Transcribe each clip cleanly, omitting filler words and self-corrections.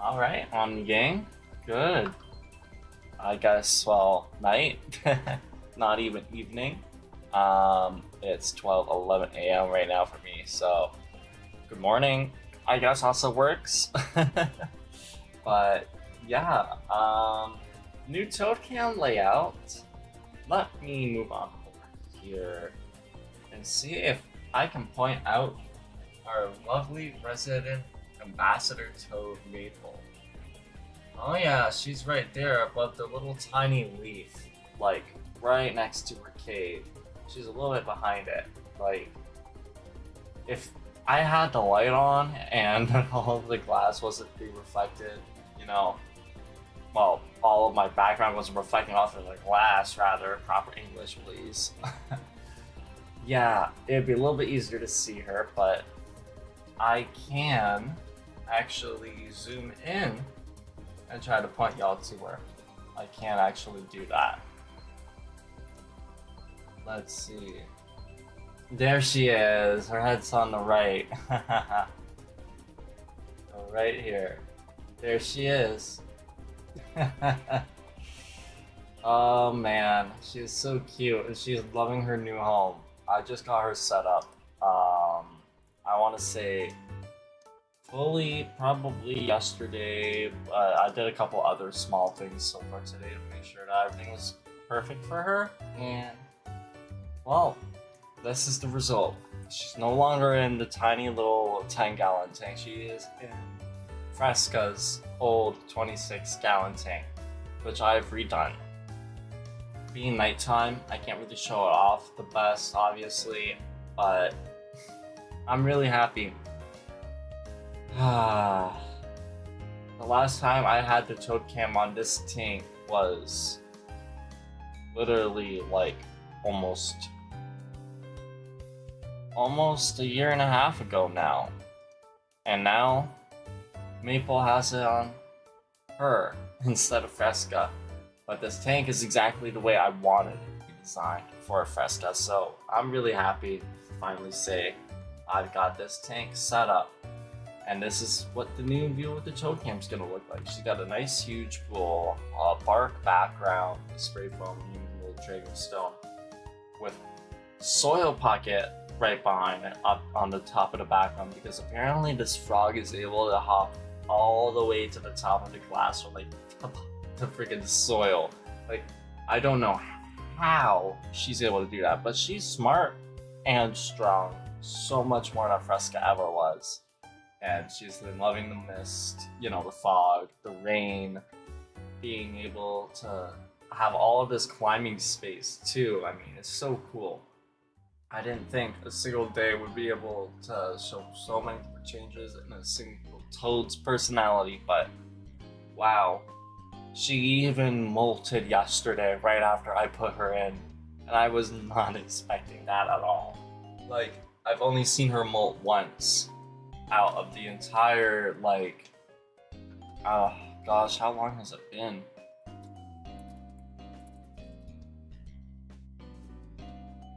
Alright, on the gang. Good. I guess, well, night. Not even evening. It's 12:11 a.m. right now for me, so good morning, I guess also works. But yeah, new Toad Cam layout. Let me move on over here and see if I can point out our lovely resident ambassador Toad Maple. Oh yeah, she's right there above the little tiny leaf, like right next to her cave. She's a little bit behind it. Like, if I had the light on and all of the glass wasn't being reflected, you know, well, all of my background wasn't reflecting off of the glass, rather, proper English, please. Yeah, it'd be a little bit easier to see her, but I can actually zoom in and try to point y'all to her. I can actually do that. Let's see. There she is. Her head's on the right. Right here. There she is. Oh man, she is so cute and she's loving her new home. I just got her set up. I want to say fully probably yesterday, but I did a couple other small things so far today to make sure that everything was perfect for her. And well, this is the result. She's no longer in the tiny little 10-gallon tank. She is in Fresca's old 26-gallon tank, which I've redone. Being nighttime, I can't really show it off the best, obviously, but I'm really happy. The last time I had the Toad Cam on this tank was literally like almost a year and a half ago now. And now Maple has it on her instead of Fresca. But this tank is exactly the way I wanted it to be designed for a Fresca, so I'm really happy to finally say I've got this tank set up. And this is what the new view of the Toad Cam is going to look like. She's got a nice huge pool, a bark background, a spray foam, little dragon stone, with soil pocket right behind it up on the top of the background, because apparently this frog is able to hop all the way to the top of the glass, or like the freaking soil. Like, I don't know how she's able to do that, but she's smart and strong, so much more than Fresca ever was. And she's been loving the mist, you know, the fog, the rain, being able to have all of this climbing space too. I mean, it's so cool. I didn't think a single day would be able to show so many different changes in a single Toad's personality, but wow. She even molted yesterday right after I put her in, and I was not expecting that at all. Like, I've only seen her molt once out of the entire, like, gosh, how long has it been?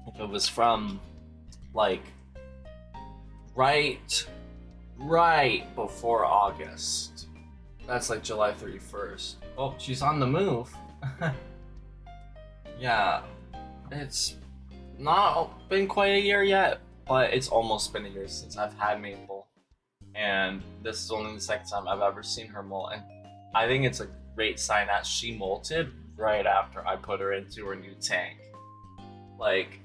If it was from, like, right before August. That's like July 31st. Oh, she's on the move. Yeah, it's not been quite a year yet, but it's almost been a year since I've had Maple. And this is only the second time I've ever seen her molt. And I think it's a great sign that she molted right after I put her into her new tank. Like,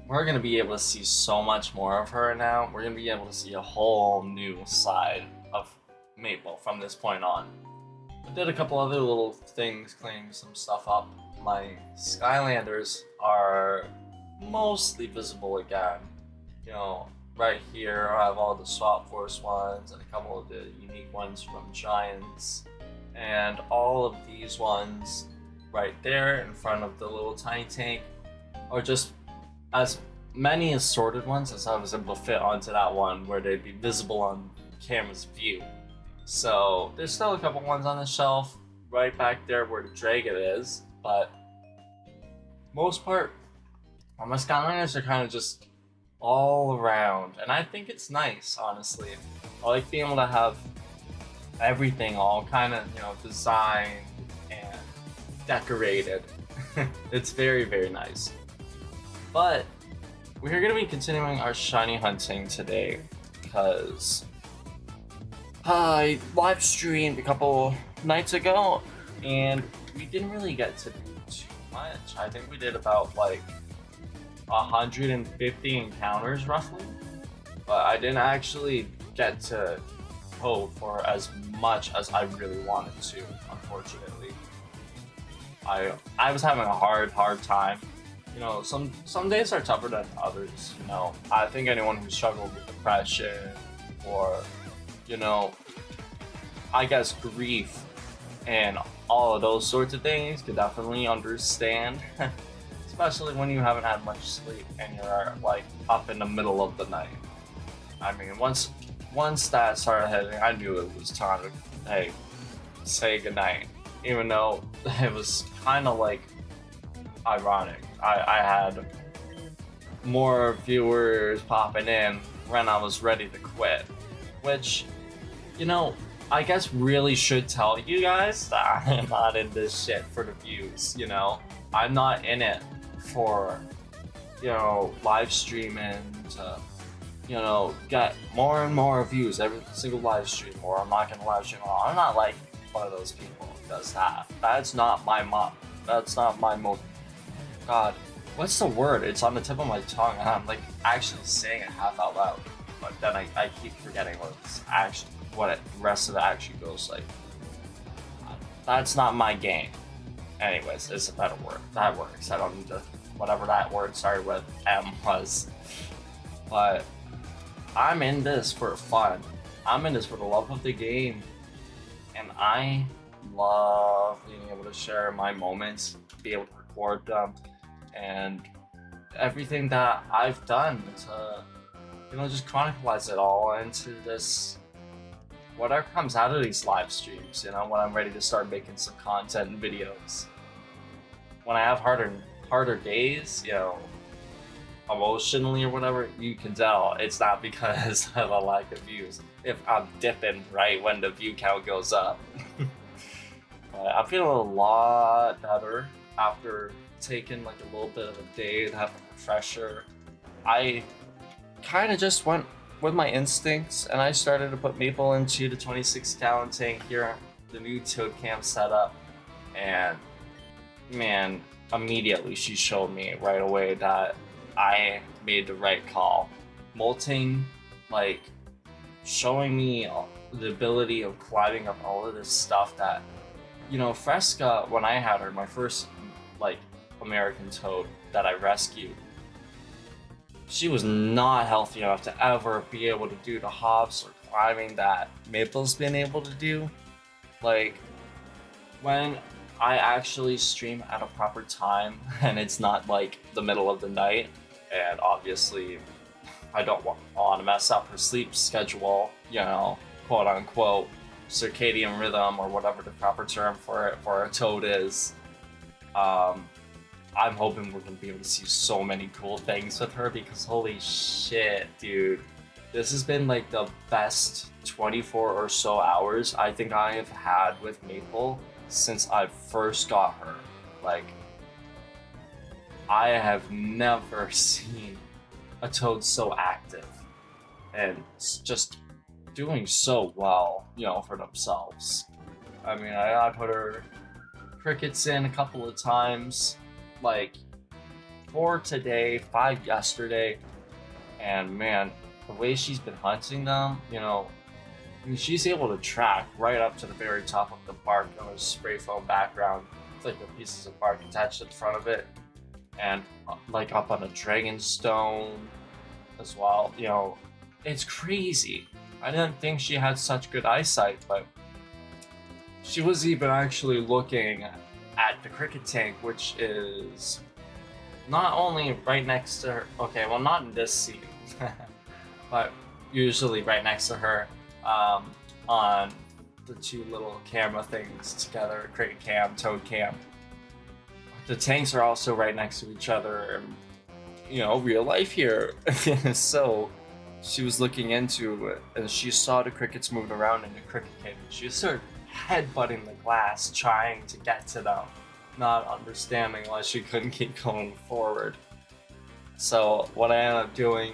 we're going to be able to see so much more of her now. We're going to be able to see a whole new side of Maple from this point on. I did a couple other little things, cleaning some stuff up. My Skylanders are mostly visible again. You know, right here I have all the Swap Force ones and a couple of the unique ones from Giants. And all of these ones right there in front of the little tiny tank are just as many assorted ones as I was able to fit onto that one where they'd be visible on camera's view. So there's still a couple ones on the shelf right back there where the dragon is, but most part, all my Skylanders are kind of just all around, and I think it's nice, honestly. I like being able to have everything all kind of, designed and decorated. It's very, very nice. But we're going to be continuing our shiny hunting today because I live streamed a couple nights ago and we didn't really get to do too much. I think we did about like 150 encounters roughly, but I didn't actually get to hope for as much as I really wanted to, unfortunately. I was having a hard time. Some days are tougher than others. I think anyone who struggled with depression or, I guess grief and all of those sorts of things could definitely understand. Especially when you haven't had much sleep and you're like up in the middle of the night. I mean, once that started hitting, I knew it was time to, hey, say goodnight. Even though it was kind of like ironic. I had more viewers popping in when I was ready to quit, which, I guess really should tell you guys that I'm not in this shit for the views, I'm not in it for, live streaming to, get more and more views every single live stream, or I'm not gonna live stream. I'm not like one of those people who does that. That's not my mom. That's not my motive. God, what's the word? It's on the tip of my tongue, and I'm like actually saying it half out loud, but then I keep forgetting what the rest of it actually goes like. That's not my game. Anyways, it's a better word. That works. I don't need to, whatever that word started with M was. But I'm in this for fun. I'm in this for the love of the game. And I love being able to share my moments, be able to record them, and everything that I've done to, just chronicleize it all into this, whatever comes out of these live streams, when I'm ready to start making some content and videos. When I have harder days, emotionally or whatever, you can tell it's not because of a lack of views. If I'm dipping right when the view count goes up. I'm feeling a lot better after taking like a little bit of a day to have a refresher. I kind of just went with my instincts and I started to put Maple into the 26 gallon tank here, the new Toad Cam setup, and man, immediately she showed me right away that I made the right call. Molting, like, showing me the ability of climbing up all of this stuff that, Fresca, when I had her, my first, like, American Toad that I rescued, she was not healthy enough to ever be able to do the hops or climbing that Maple's been able to do. Like, when I actually stream at a proper time and it's not like the middle of the night, and obviously I don't want to mess up her sleep schedule, quote unquote circadian rhythm or whatever the proper term for a toad is. I'm hoping we're gonna be able to see so many cool things with her because holy shit, dude. This has been like the best 24 or so hours I think I have had with Maple since I first got her. Like, I have never seen a toad so active and just doing so well, for themselves. I mean, I put her crickets in a couple of times, like 4 today, 5 yesterday, and man, the way she's been hunting them, she's able to track right up to the very top of the bark on a spray foam background. It's like the pieces of bark attached to the front of it, and like up on a dragon stone as well. It's crazy. I didn't think she had such good eyesight, but she was even actually looking at the cricket tank, which is not only right next to her, okay, well, not in this scene, but usually right next to her, on the two little camera things together, cricket cam, toad cam. The tanks are also right next to each other, real life here. So she was looking into it and she saw the crickets moving around in the cricket cage. She started headbutting the glass, trying to get to them, not understanding why she couldn't keep going forward. So what I ended up doing,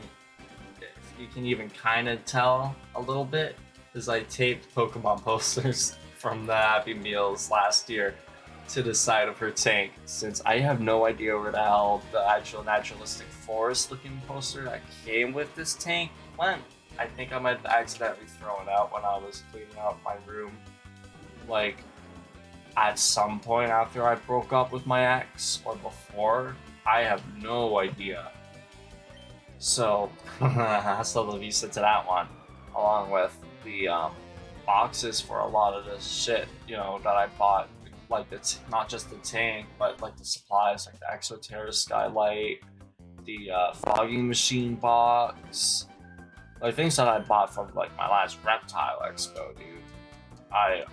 if you can even kind of tell a little bit, is I taped Pokemon posters from the Happy Meals last year to the side of her tank, since I have no idea where the hell the actual naturalistic forest looking poster that came with this tank went. I think I might have accidentally thrown it out when I was cleaning out my room, like at some point after I broke up with my ex or before. I have no idea. So hasta la vista to that one, along with the boxes for a lot of this shit, you know, that I bought. Like it's not just the tank, but like the supplies, like the Exoterra Skylight, the fogging machine box, like things that I bought from like my last Reptile Expo, dude. I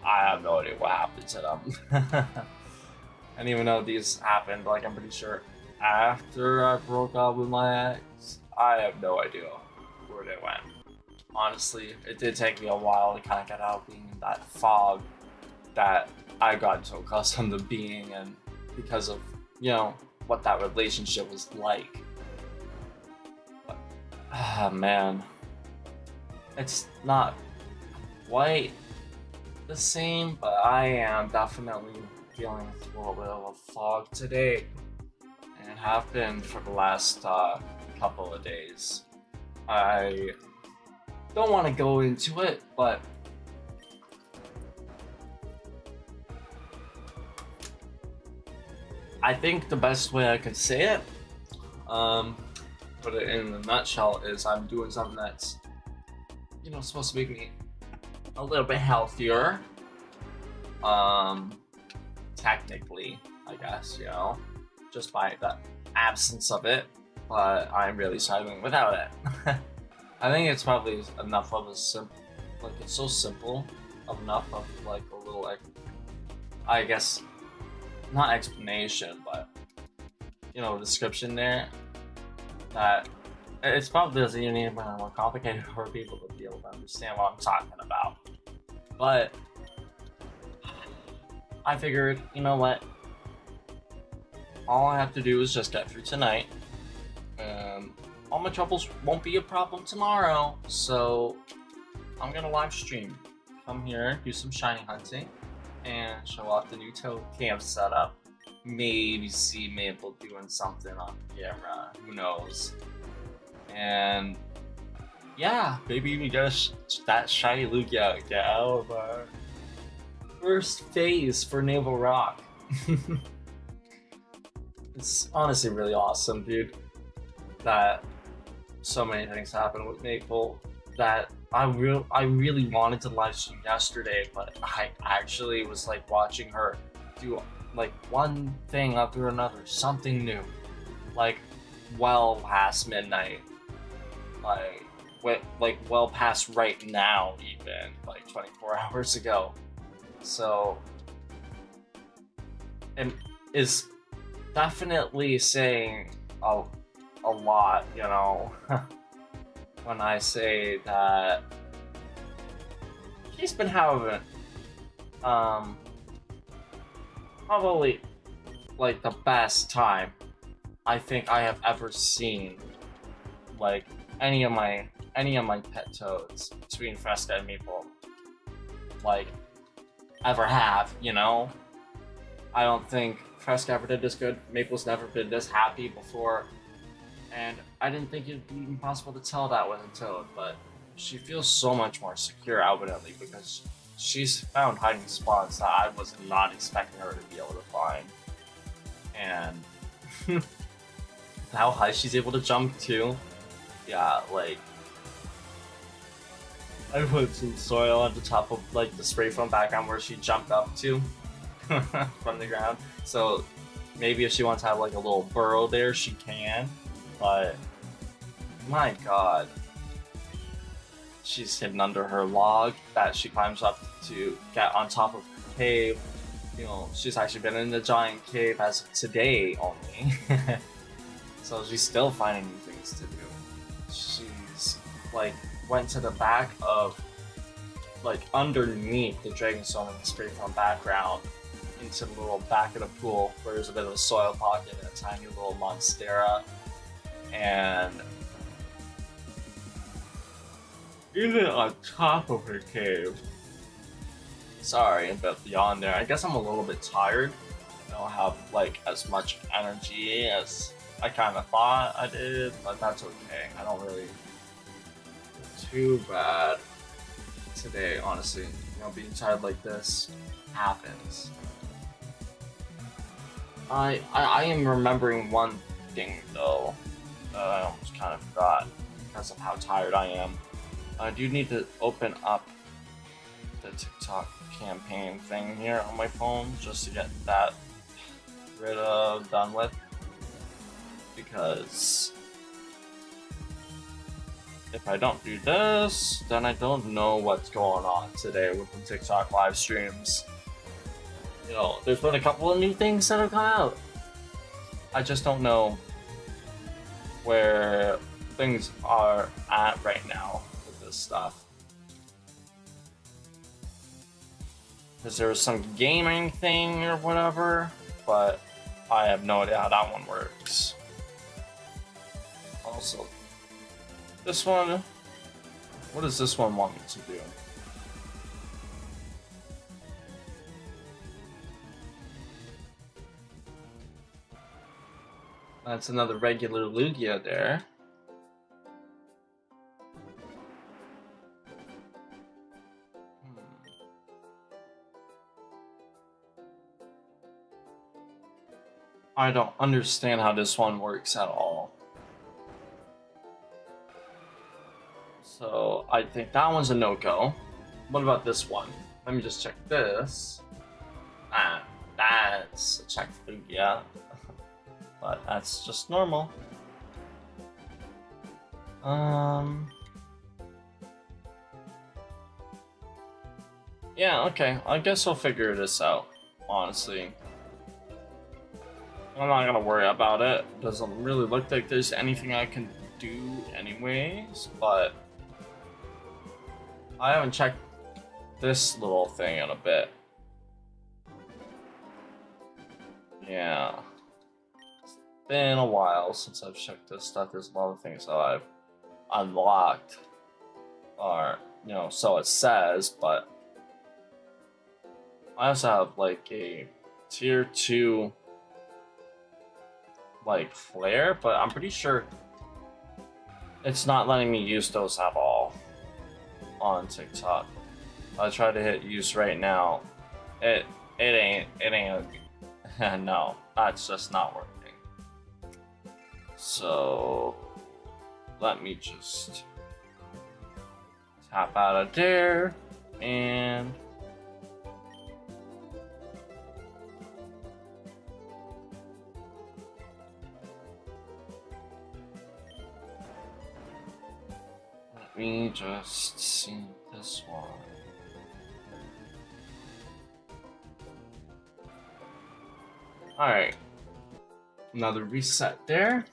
have no idea what happened to them. And even though these happened, like I'm pretty sure after I broke up with my ex, I have no idea where they went. Honestly, it did take me a while to kind of get out of being in that fog that I got so accustomed to being in because of, you know, what that relationship was like. But, man, it's not quite the same, but I am definitely feeling a little bit of a fog today, and have been for the last couple of days. I don't want to go into it, but I think the best way I could say it, put it in a nutshell, is I'm doing something that's, you know, supposed to make me a little bit healthier. Technically, I guess, you know, just by the absence of it, but I'm really struggling without it. I think it's probably enough of a simple, like it's so simple, enough of like a little, like, I guess, not explanation, but, you know, description there, that it's probably doesn't even need to be more complicated for people to be able to understand what I'm talking about. But I figured, you know what, all I have to do is just get through tonight. All my troubles won't be a problem tomorrow, so I'm gonna live stream. Come here, do some shiny hunting, and show off the new Toad Camp setup. Maybe see Maple doing something on camera, who knows. And yeah, maybe we get that shiny Lugia get out of our first phase for Naval Rock. It's honestly really awesome, dude, that so many things happened with Maple that I really wanted to live stream yesterday, but I actually was like watching her do like one thing after another, something new, like well past midnight, like well past right now, even like 24 hours ago. So it is definitely saying a lot, you know, when I say that he's been having probably like the best time I think I have ever seen, like any of my pet toads between Fresca and Maple, like ever have, you know. I don't think Fresca ever did this good. Maple's never been this happy before, and I didn't think it'd be even possible to tell that with a toad, but she feels so much more secure outwardly because she's found hiding spots that I was not expecting her to be able to find. And how high she's able to jump too. Yeah, like I put some soil on the top of like the spray foam background where she jumped up to from the ground. So maybe if she wants to have like a little burrow there, she can. But my god, she's hidden under her log that she climbs up to get on top of the cave. You know, she's actually been in the giant cave as of today only. So she's still finding new things to do. She like went to the back of, like underneath the Dragon Stone and sprayed from background into the little back of the pool where there's a bit of a soil pocket and a tiny little monstera, and even on top of her cave. Sorry about the yawn there. I guess I'm a little bit tired. I don't have like as much energy as I kind of thought I did, but that's okay. I don't really feel too bad today, honestly. You know, being tired like this happens. I am remembering one thing though. I almost kind of forgot because of how tired I am. I do need to open up the TikTok campaign thing here on my phone just to get that done with, because if I don't do this, then I don't know what's going on today with the TikTok live streams. You know, there's been a couple of new things that have come out. I just don't know where things are at right now with this stuff. Because there was some gaming thing or whatever, but I have no idea how that one works. Also, this one, what does this one want me to do? That's another regular Lugia there. I don't understand how this one works at all. So I think that one's a no-go. What about this one? Let me just check this. Ah, that's a check Lugia. But that's just normal. Yeah, okay. I guess I'll figure this out, honestly. I'm not gonna worry about it. Doesn't really look like there's anything I can do anyways, but I haven't checked this little thing in a bit. Yeah. It's been a while since I've checked this stuff. There's a lot of things that I've unlocked, or, you know, so it says, but I also have like a tier 2 like flare, but I'm pretty sure it's not letting me use those at all on TikTok. I try to hit use right now. It ain't no, that's just not working. So let me just tap out of there and let me just see this one. Alright. Another reset there.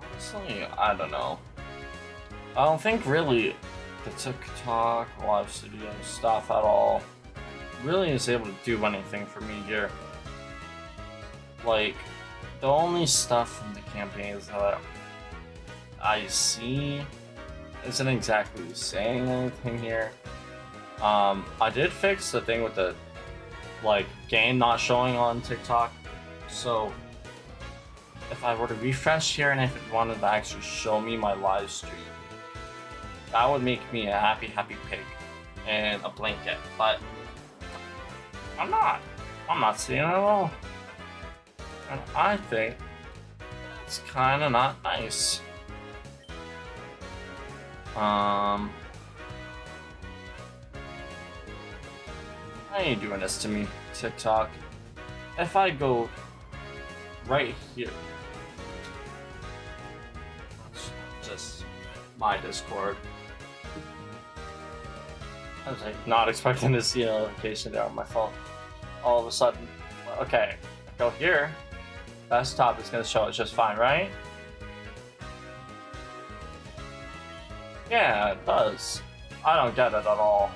Honestly, I don't know. I don't think really the TikTok live studio stuff at all really is able to do anything for me here. Like, the only stuff from the campaigns that I see isn't exactly saying anything here. I did fix the thing with the like game not showing on TikTok, so if I were to refresh here and if it wanted to actually show me my live stream, that would make me a happy pig and a blanket, but I'm not seeing it at all. And I think it's kinda not nice. Why are you doing this to me, TikTok? If I go right here, just my Discord. I was like not expecting to see a notification there on my phone. All of a sudden, okay, go here. Desktop is gonna show it just fine, right? Yeah, it does. I don't get it at all.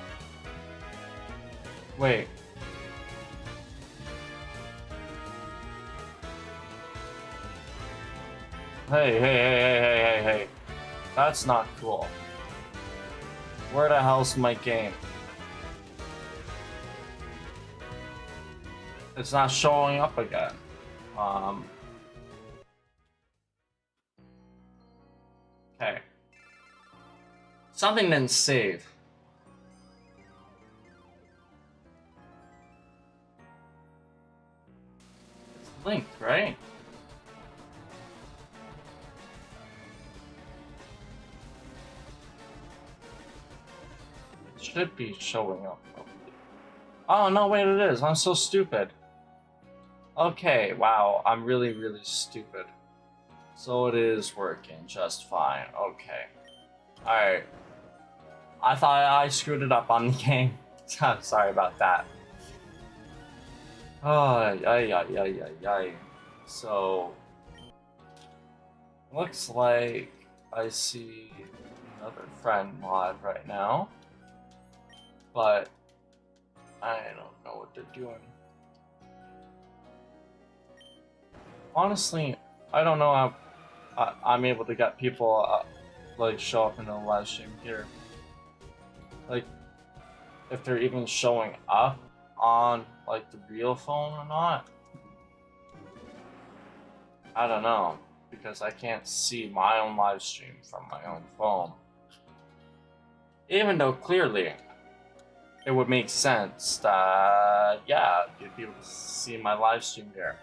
Wait. Hey. That's not cool. Where the hell's my game? It's not showing up again. Okay. Something didn't save. It's linked, right? It should be showing up. Oh, no, wait, it is. I'm so stupid. Okay, wow, I'm really stupid. So it is working just fine. Okay. Alright. I thought I screwed it up on the game. I'm sorry about that. Ay. So, looks like I see another friend live right now. But I don't know what they're doing. Honestly, I don't know how I'm able to get people like show up in the live stream here. Like, if they're even showing up on like the real phone or not. I don't know, because I can't see my own live stream from my own phone. Even though clearly it would make sense that, yeah, you'd be able to see my live stream there.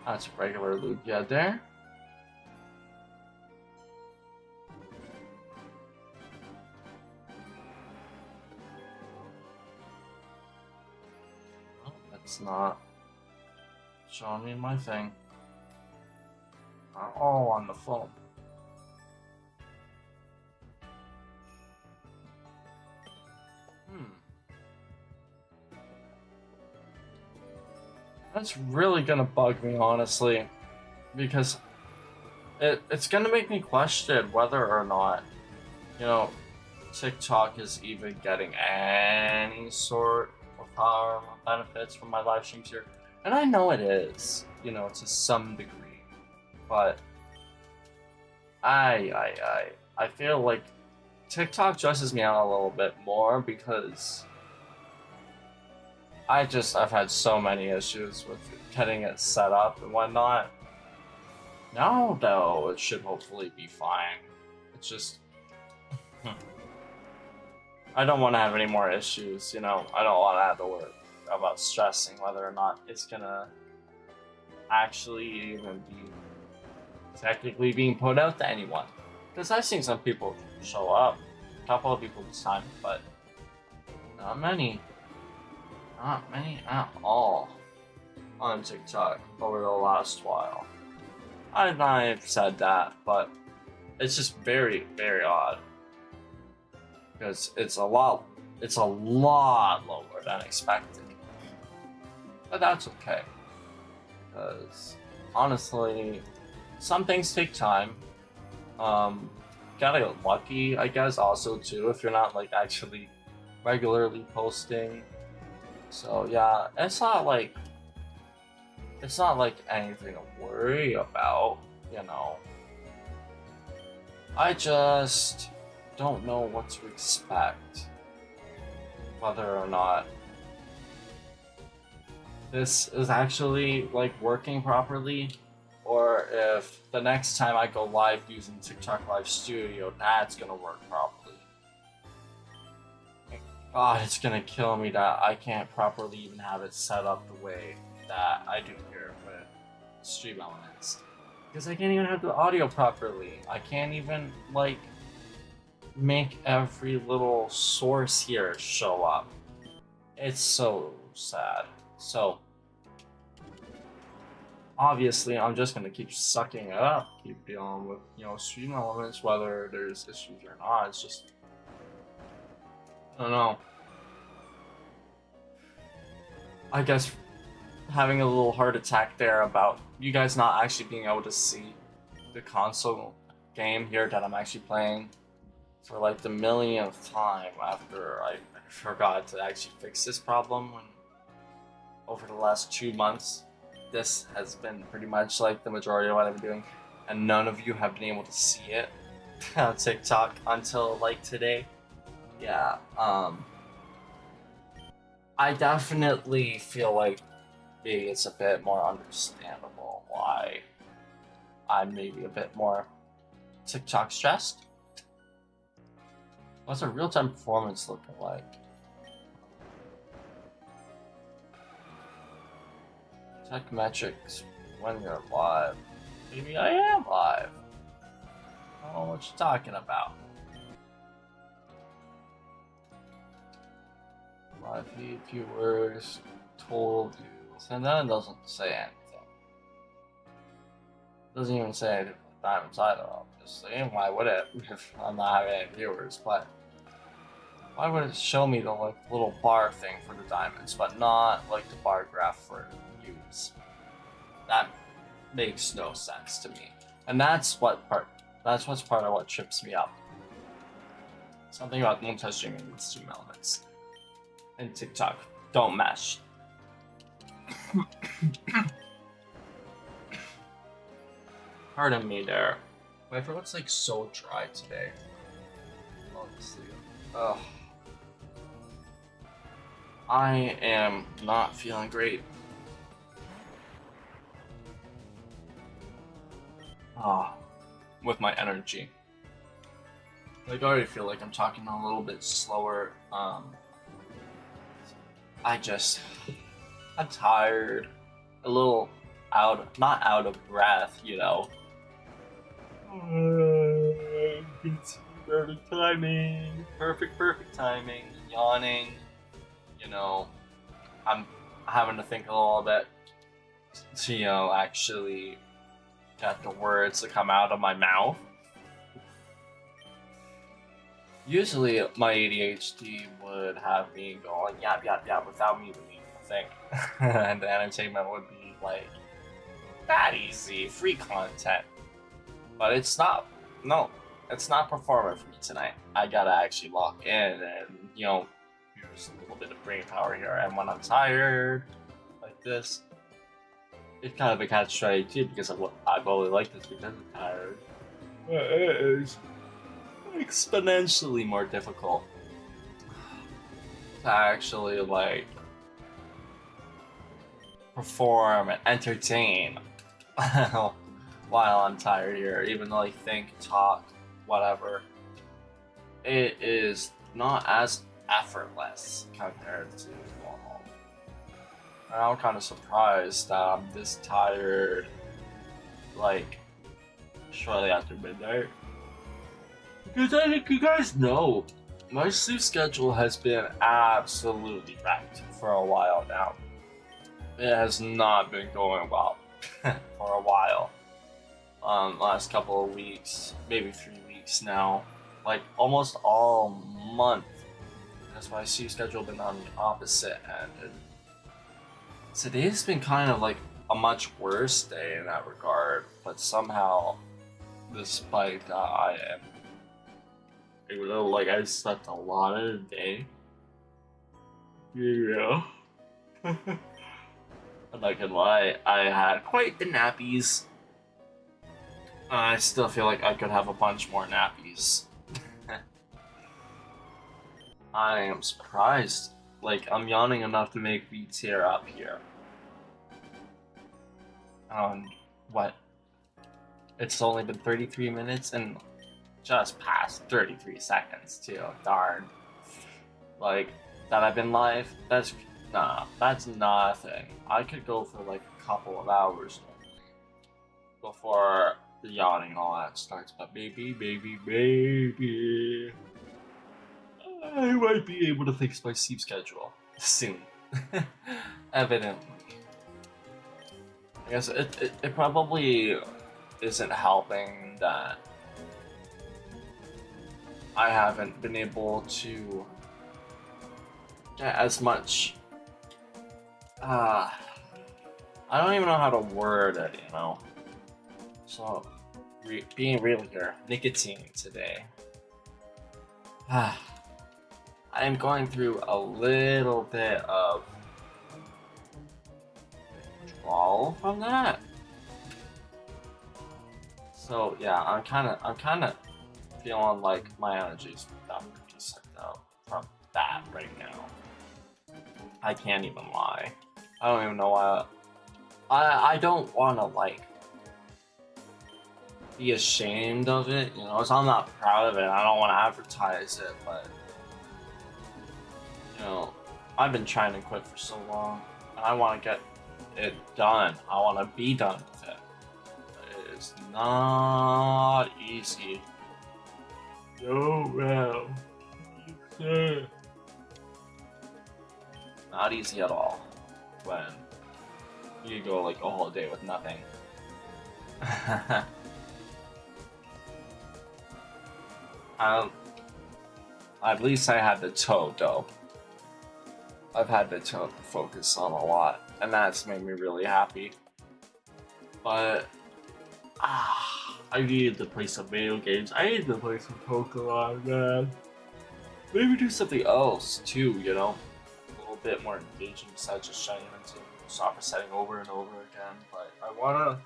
That's regular Lugia there. Well, that's not showing me my thing. Not all on the phone. That's really gonna bug me, honestly, because it's gonna make me question whether or not, you know, TikTok is even getting any sort of power benefits from my live streams here. And I know it is, you know, to some degree, but I feel like TikTok stresses me out a little bit more because I've had so many issues with getting it set up and whatnot. Now, though, it should hopefully be fine. It's just... I don't want to have any more issues, you know? I don't want to have to worry about stressing whether or not it's gonna actually even be technically being put out to anyone. Because I've seen some people show up, a couple of people this time, but not many. Not many at all on TikTok over the last while. I've said that, but it's just very odd. Because it's a lot lower than expected. But that's okay. Because honestly, some things take time. Gotta get lucky, I guess, also too, if you're not like actually regularly posting. So yeah, it's not like anything to worry about, you know. I just don't know what to expect, whether or not this is actually like working properly, or if the next time I go live using TikTok Live Studio, that's gonna work properly. God, it's gonna kill me that I can't properly even have it set up the way that I do here with StreamAvatars. Because I can't even have the audio properly. I can't even, like, make every little source here show up. It's so sad. So, obviously I'm just gonna keep sucking it up, keep dealing with, you know, stream elements, whether there's issues or not. It's just, I don't know. I guess having a little heart attack there about you guys not actually being able to see the console game here that I'm actually playing for like the millionth time after I forgot to actually fix this problem when over the last 2 months. This has been pretty much like the majority of what I've been doing, and none of you have been able to see it on TikTok until like today. Yeah, I definitely feel like maybe it's a bit more understandable why I'm maybe a bit more TikTok stressed. What's a real-time performance looking like? Tech metrics when you're live. Maybe I am live. I don't know what you're talking about. Live feed, viewers, total views, and then it doesn't say anything. It doesn't even say anything for the diamonds either, obviously. Why would it if I'm not having any viewers? But why would it show me the like little bar thing for the diamonds, but not like the bar graph for views? That makes no sense to me, and that's what's part of what trips me up. Something about multi-streaming and stream elements and TikTok don't mesh. Pardon me there. My throat's like so dry today. Honestly. Ugh. I am not feeling great. With my energy. Like, I already feel like I'm talking a little bit slower. I'm tired, a little not out of breath, you know. Perfect timing, perfect timing, yawning, you know. I'm having to think a little bit to, you know, actually get the words to come out of my mouth. Usually my ADHD would have me going yap yap yap without me even needing to think. And the entertainment would be like that easy, free content. But it's not. No, it's not performing for me tonight. I gotta actually lock in and, you know, use a little bit of brain power here. And when I'm tired, like this, it's kind of a catch-22 because I've always liked this because I'm tired. It is exponentially more difficult to actually like perform and entertain while I'm tired here, even though I think, talk, whatever. It is not as effortless compared to normal. And I'm kind of surprised that I'm this tired, like, shortly after midnight. Because I think you guys know, my sleep schedule has been absolutely wrecked for a while now. It has not been going well for a while. Last couple of weeks, maybe 3 weeks now, like almost all month. That's why my sleep schedule been on the opposite end. And today's been kind of like a much worse day in that regard, but somehow, despite that, I am able to, like, I slept a lot in a day. Yeah. I'm not gonna lie, I had quite the nappies. I still feel like I could have a bunch more nappies. I am surprised. Like, I'm yawning enough to make me tear up here. What? It's only been 33 minutes and just past 33 seconds too. Darn. Like, that I've been live? That's nothing. I could go for like a couple of hours before the yawning and all that starts, but maybe, I might be able to fix my sleep schedule soon. Evidently. I guess it probably isn't helping that I haven't been able to get as much. I don't even know how to word it, you know. So, being real here, nicotine today. I am going through a little bit of withdrawal from that. So yeah, I'm kind of feeling like my energy's about to be sucked out from that right now. I can't even lie. I don't even know why. I don't want to like be ashamed of it, you know. So I'm not proud of it. I don't want to advertise it, but you know, I've been trying to quit for so long, and I want to get it done. I want to be done with it. But it's not easy. No, well, not easy at all when you go like a whole day with nothing. At least I had the toe though. I've had the toe to focus on a lot, and that's made me really happy. But I needed to play some video games. I needed to play some Pokemon, man. Maybe do something else too, you know? A little bit more engaging besides just shiny hunting, stop resetting over and over again. But I wanna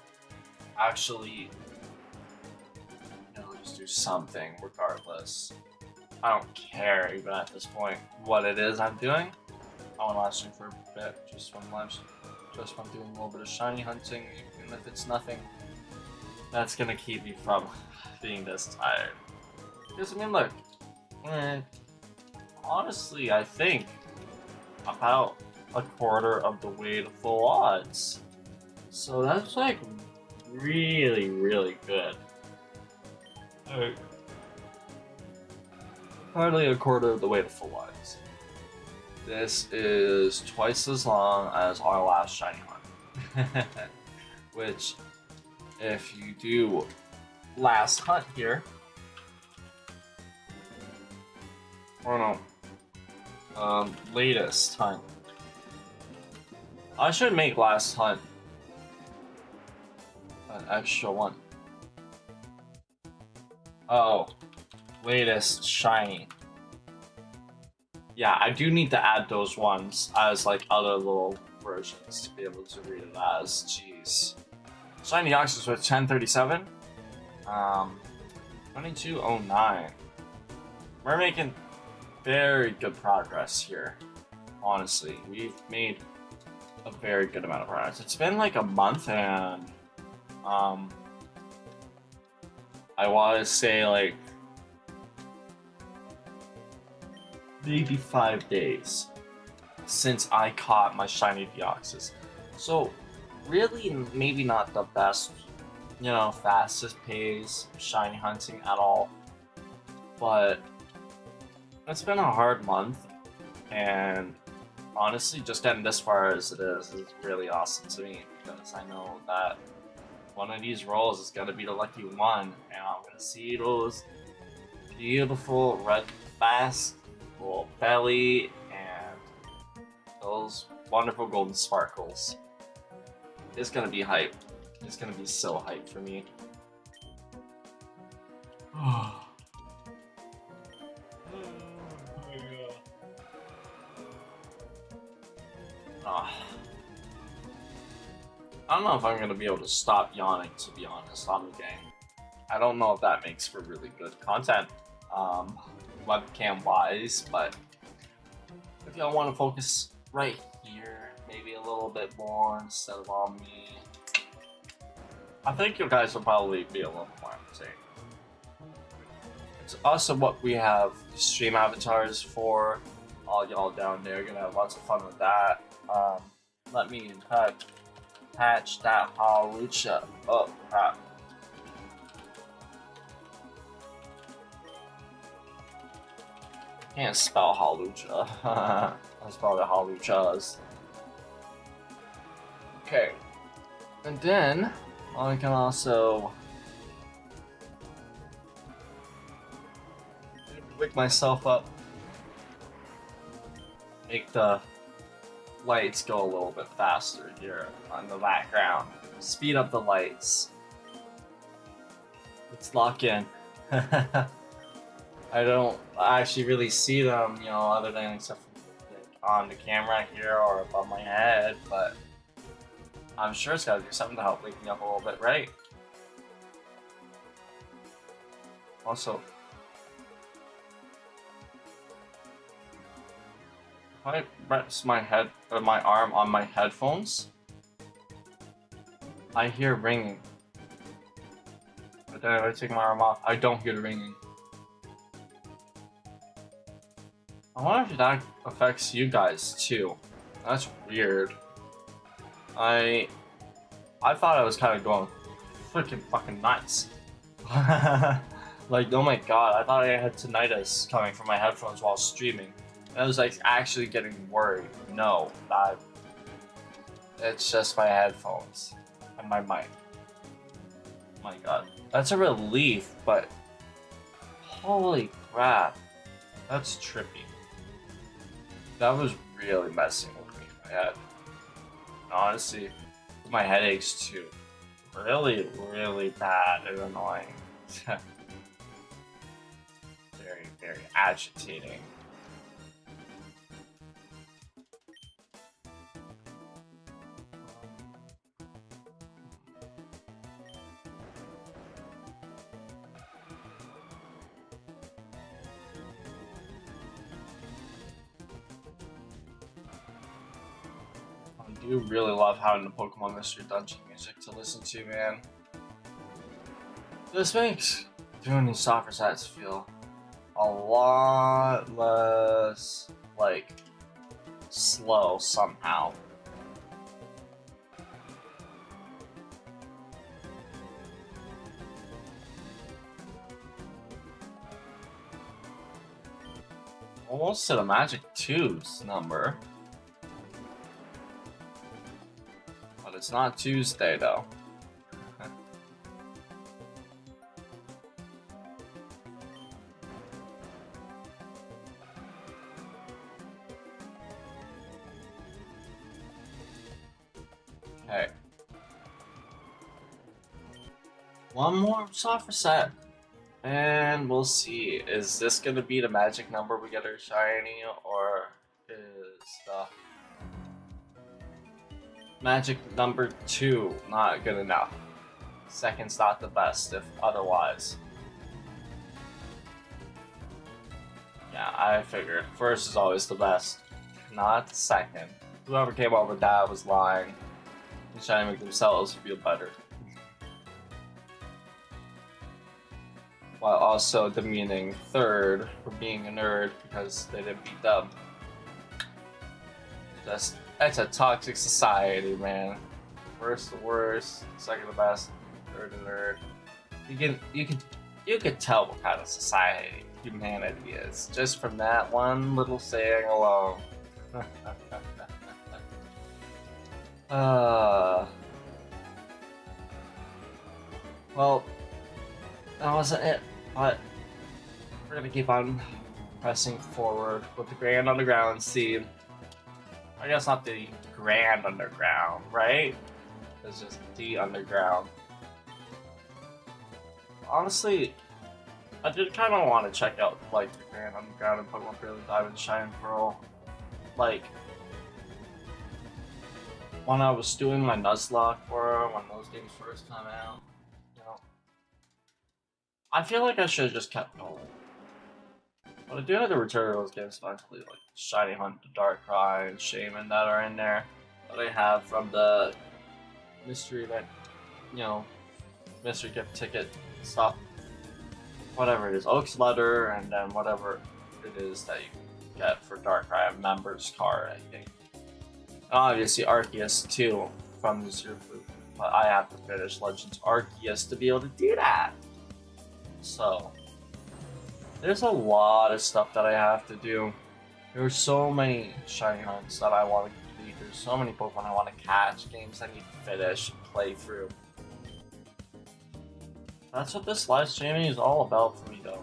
actually, you know, just do something regardless. I don't care even at this point what it is I'm doing. I want to live stream for a bit, just when doing a little bit of shiny hunting, even if it's nothing. That's gonna keep me from being this tired. Because I mean, look, honestly, I think about a quarter of the way to full odds. So that's like really, really good. Hardly a quarter of the way to full odds. This is twice as long as our last shiny hunt. Which, if you do last hunt here, or no, latest hunt. I should make last hunt an extra one. Oh, latest shiny. Yeah, I do need to add those ones as like other little versions to be able to read it as. Jeez. Shinydex was with 1037. 2209. We're making very good progress here. Honestly, we've made a very good amount of progress. It's been like a month and I want to say like maybe 5 days since I caught my shiny Deoxys. So really maybe not the best, you know, fastest pace shiny hunting at all. But it's been a hard month, and honestly just getting this far as it is really awesome to me, because I know that one of these rolls is gonna be the lucky one, and I'm gonna see those beautiful red mask, little belly, and those wonderful golden sparkles. It's gonna be hype. It's gonna be so hype for me. Oh I don't know if I'm gonna be able to stop yawning, to be honest, on the game. I don't know if that makes for really good content, webcam-wise, but if y'all want to focus right here, maybe a little bit more instead of on me, I think you guys will probably be a little more entertained. It's also what we have StreamAvatars for. All y'all down there gonna have lots of fun with that. Let me patch that Halucha up. Crap. Can't spell Halucha. I spelled it Haluchas. Okay. And then I can also wake myself up, make the lights go a little bit faster here on the background, speed up the lights. Let's lock in. I don't actually really see them, you know, other than except for like, on the camera here or above my head, but I'm sure it's gotta do something to help wake me up a little bit, right? Also, if I rest my head or my arm on my headphones, I hear ringing. But then if I take my arm off, I don't hear the ringing. I wonder if that affects you guys too. That's weird. I thought I was kind of going freaking fucking nuts. Like, oh my god, I thought I had tinnitus coming from my headphones while streaming. I was like actually getting worried. No, it's just my headphones and my mic. My god, that's a relief, but holy crap, that's trippy. That was really messing with me in my head. Honestly, my headaches too. Really, really bad and annoying. Very, very agitating. I do really love having the Pokemon Mystery Dungeon music to listen to, man. This makes doing these software sets feel a lot less, like, slow somehow. Almost to the Magic 2's number. But it's not Tuesday, though. Okay. One more software set. And we'll see. Is this gonna be the magic number we get our shiny, or is the magic number 2 not good enough? Second's not the best, if otherwise. Yeah, I figured. First is always the best, not second. Whoever came up with that was lying and trying to make themselves feel better, while also demeaning third for being a nerd because they didn't beat them. It's a toxic society, man. First the worst, second the best, third the nerd. You can tell what kind of society humanity is just from that one little saying alone. Well, that wasn't it, but we're gonna keep on pressing forward with the Grand Underground scene. I guess not the Grand Underground, right? It's just the Underground. Honestly, I did kind of want to check out like the Grand Underground and Pokemon Brilliant Diamond, Shine and Pearl. Like, when I was doing my Nuzlocke for when those games first came out, you know, I feel like I should have just kept going. But I do have the return of those games eventually, like Shiny Hunt, Darkrai, and Shaman that are in there that I have from the mystery that, you know, mystery gift ticket stuff. Whatever it is, Oak's letter, and then whatever it is that you get for Darkrai, a member's card, I think. And obviously Arceus too from the Super Flute, but I have to finish Legends Arceus to be able to do that. So there's a lot of stuff that I have to do. There's so many shiny hunts that I want to complete. there's so many Pokemon I want to catch, games I need to finish and play through. That's what this live streaming is all about for me, though.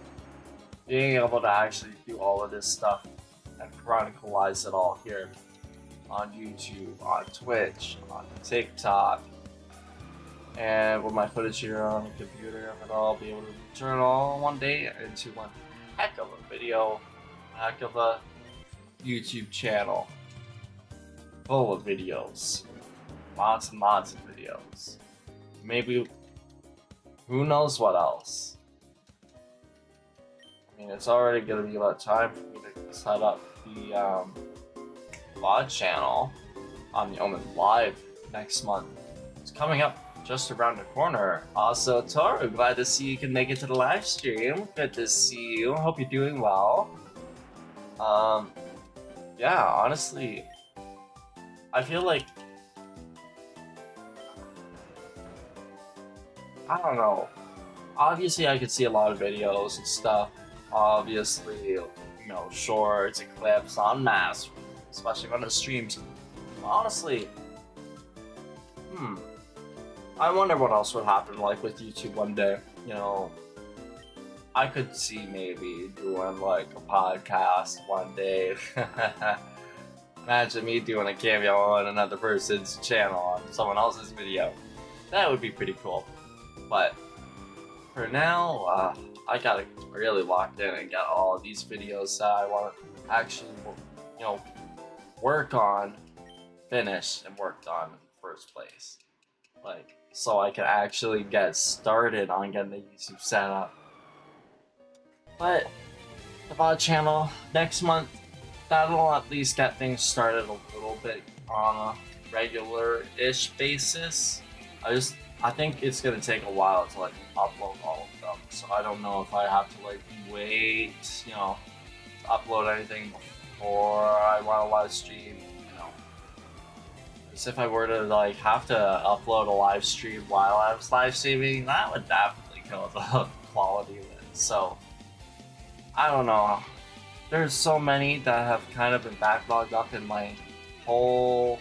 Being able to actually do all of this stuff and chronicleize it all here on YouTube, on Twitch, on TikTok, and with my footage here on the computer, and I'll be able to turn it all one day into one heck of a video, heck of a YouTube channel full of videos, lots and lots of videos. Maybe, who knows what else? I mean, it's already gonna be about time for me to set up the VOD channel on the Omen Live next month. It's coming up just around the corner. Also, Toru, glad to see you can make it to the live stream. Good to see you. Hope you're doing well. Yeah, honestly, I feel like, I don't know. Obviously, I could see a lot of videos and stuff. Obviously, you know, shorts and clips on mass, especially on the streams. Honestly, I wonder what else would happen like with YouTube one day. You know, I could see maybe doing like a podcast one day. Imagine me doing a cameo on another person's channel on someone else's video. That would be pretty cool. But for now, I gotta really lock in and get all of these videos that I want to actually, you know, work on, finish, and worked on in the first place. Like, so I can actually get started on getting the YouTube set up. But the VOD channel next month, that'll at least get things started a little bit on a regular-ish basis. I think it's gonna take a while to like upload all of them, so I don't know if I have to like wait, you know, to upload anything before I want to live stream, you know. Because if I were to like have to upload a live stream while I was live streaming, that would definitely kill the quality of it. So I don't know. There's so many that have kind of been backlogged up in my whole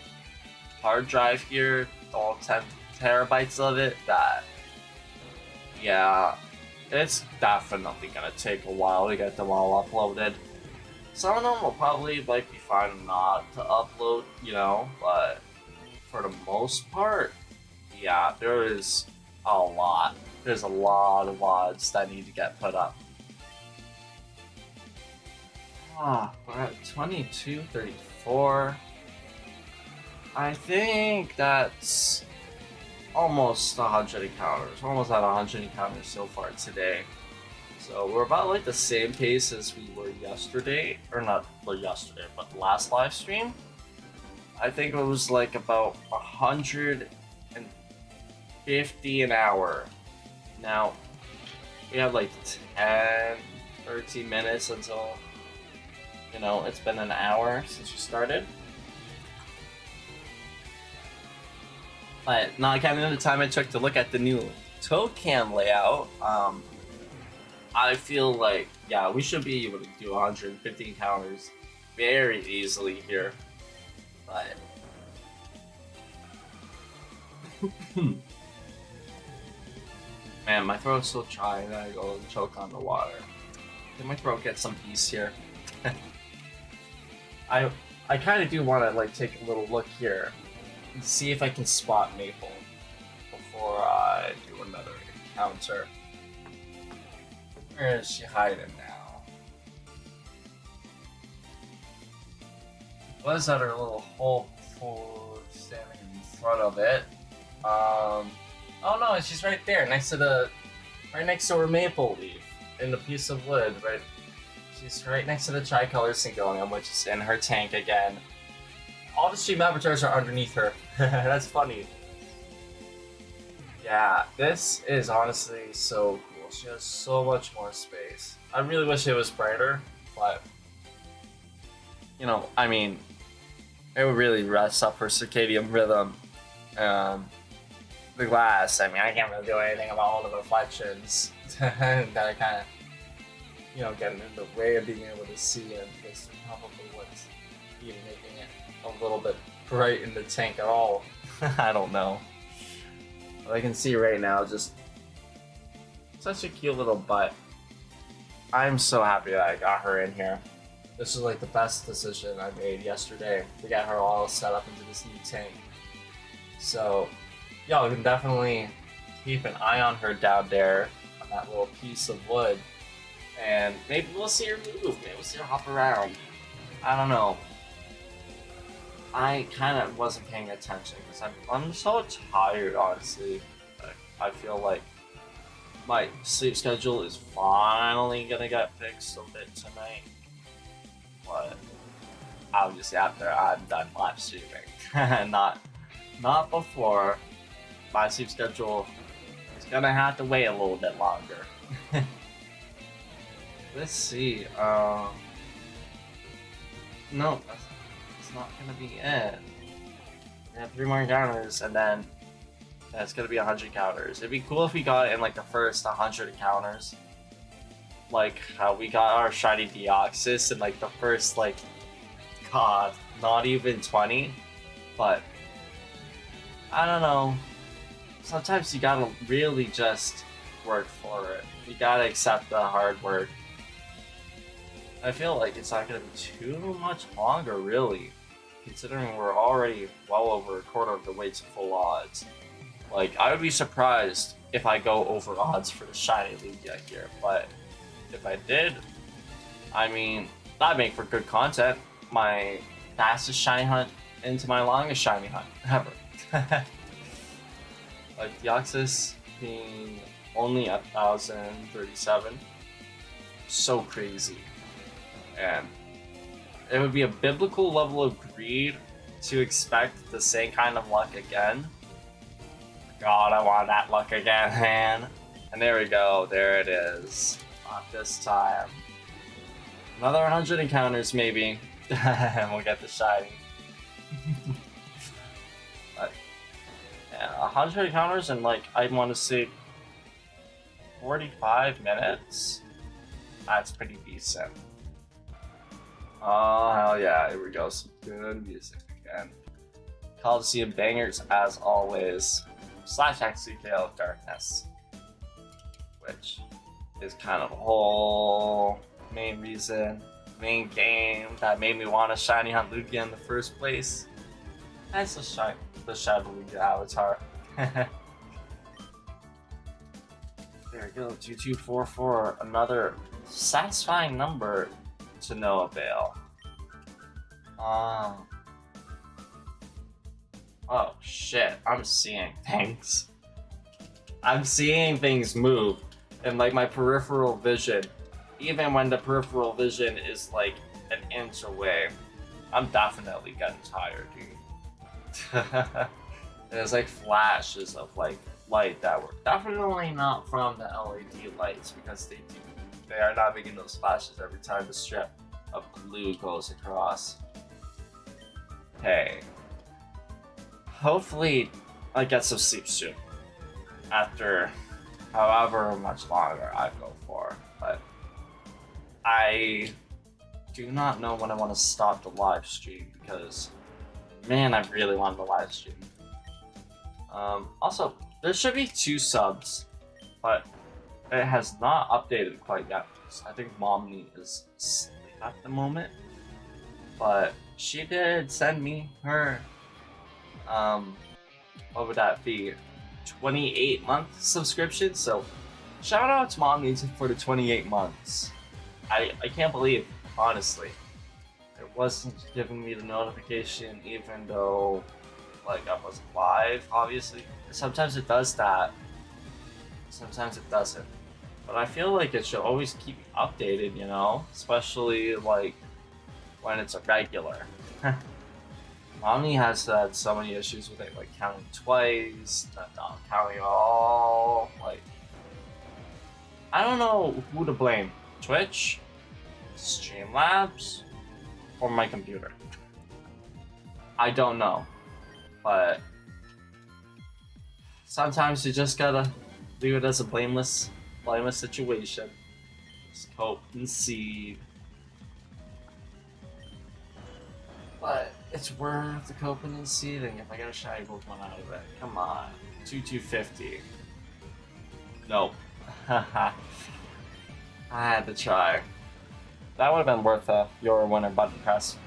hard drive here, all 10 terabytes of it, that, yeah, it's definitely gonna take a while to get them all uploaded. Some of them will probably like be fine not to upload, you know, but for the most part, yeah, there is a lot. There's a lot of VODs that need to get put up. We're at 22:34. I think that's almost 100 encounters. We're almost at 100 encounters so far today. So we're about like the same pace as we were yesterday, or not yesterday, but last live stream. I think it was like about 150 an hour. Now, we have like 10, 13 minutes until, you know, it's been an hour since we started. But not counting the time it took to look at the new Tocam layout, I feel like, yeah, we should be able to do 150 encounters very easily here. But man, my throat's so dry and I go and choke on the water. Did my throat get some peace here? I kind of do want to like take a little look here and see if I can spot Maple before I do another encounter. Where is she hiding now? Was at her little hole before standing in front of it. Oh no, she's right there, right next to her maple leaf in the piece of wood. Right, she's right next to the tricolor Syngonium, which is in her tank again. All the StreamAvatars are underneath her. That's funny. Yeah, this is honestly so cool. She has so much more space. I really wish it was brighter, but you know, I mean, it would really rest up her circadian rhythm. The glass, I mean, I can't really do anything about all the reflections that are kind of, you know, getting in the way of being able to see it. This is probably what's even making it a little bit bright in the tank at all. I don't know. But I can see right now, just such a cute little butt. I'm so happy that I got her in here. This was like the best decision I made yesterday to get her all set up into this new tank. So, y'all can definitely keep an eye on her down there on that little piece of wood. And maybe we'll see her move, maybe we'll see her hop around. I don't know. I kind of wasn't paying attention because I'm so tired, honestly. I feel like my sleep schedule is finally gonna get fixed a bit tonight. But obviously after I'm done live streaming. not before. My sleep schedule is gonna have to wait a little bit longer. Let's see. No, that's not gonna be it. We have 3 more encounters, and then it's gonna be 100 encounters. It'd be cool if we got it in like the first 100 encounters, like how we got our shiny Deoxys in like the first, like, god, not even 20. But I don't know. Sometimes you gotta really just work for it. You gotta accept the hard work. I feel like it's not gonna be too much longer, really, considering we're already well over a quarter of the way to full odds. Like, I would be surprised if I go over odds for the shiny Lugia here, but if I did, I mean, that'd make for good content. My fastest shiny hunt into my longest shiny hunt ever. Like, Deoxys being only 1,037, so crazy. And it would be a biblical level of greed to expect the same kind of luck again. God, I want that luck again, man. And there we go, there it is. Not this time. Another 100 encounters, maybe. And we'll get the shiny. But, yeah, 100 encounters in, like, I want to say 45 minutes? That's pretty decent. Oh, hell yeah, here we go, some good music again. Coliseum bangers, as always. / XCKL of Darkness. Which is kind of the whole main reason, main game that made me want to shiny hunt Lugia in the first place. That's the Shadow Lugia avatar. There we go, 2244, another satisfying number to no avail. Oh shit, I'm seeing things. I'm seeing things move in like my peripheral vision. Even when the peripheral vision is like an inch away, I'm definitely getting tired, dude. There's like flashes of like light that were definitely not from the LED lights, because they are not making those flashes every time the strip of blue goes across. Hey, hopefully I get some sleep soon after however much longer I go for, but I do not know when I want to stop the live stream, because man, I really want the live stream. Also, there should be 2 subs, but it has not updated quite yet. I think Mommy is asleep at the moment, but she did send me her, what would that be, 28-month subscription, so shout out to Mommy for the 28 months. I can't believe, honestly, it wasn't giving me the notification even though, like, I was live, obviously. Sometimes it does that, sometimes it doesn't. But I feel like it should always keep updated, you know? Especially, like, when it's a regular. Mommy has had so many issues with it, like counting twice, not counting at all. Like, I don't know who to blame. Twitch, Streamlabs, or my computer. I don't know. But sometimes you just gotta leave it as a blameless situation. Just hope and see. But it's worth the coping and seeding if I get a shiny Pokemon out of it. Come on. 250. Nope. Haha. I had to try. That would have been worth your winner button press.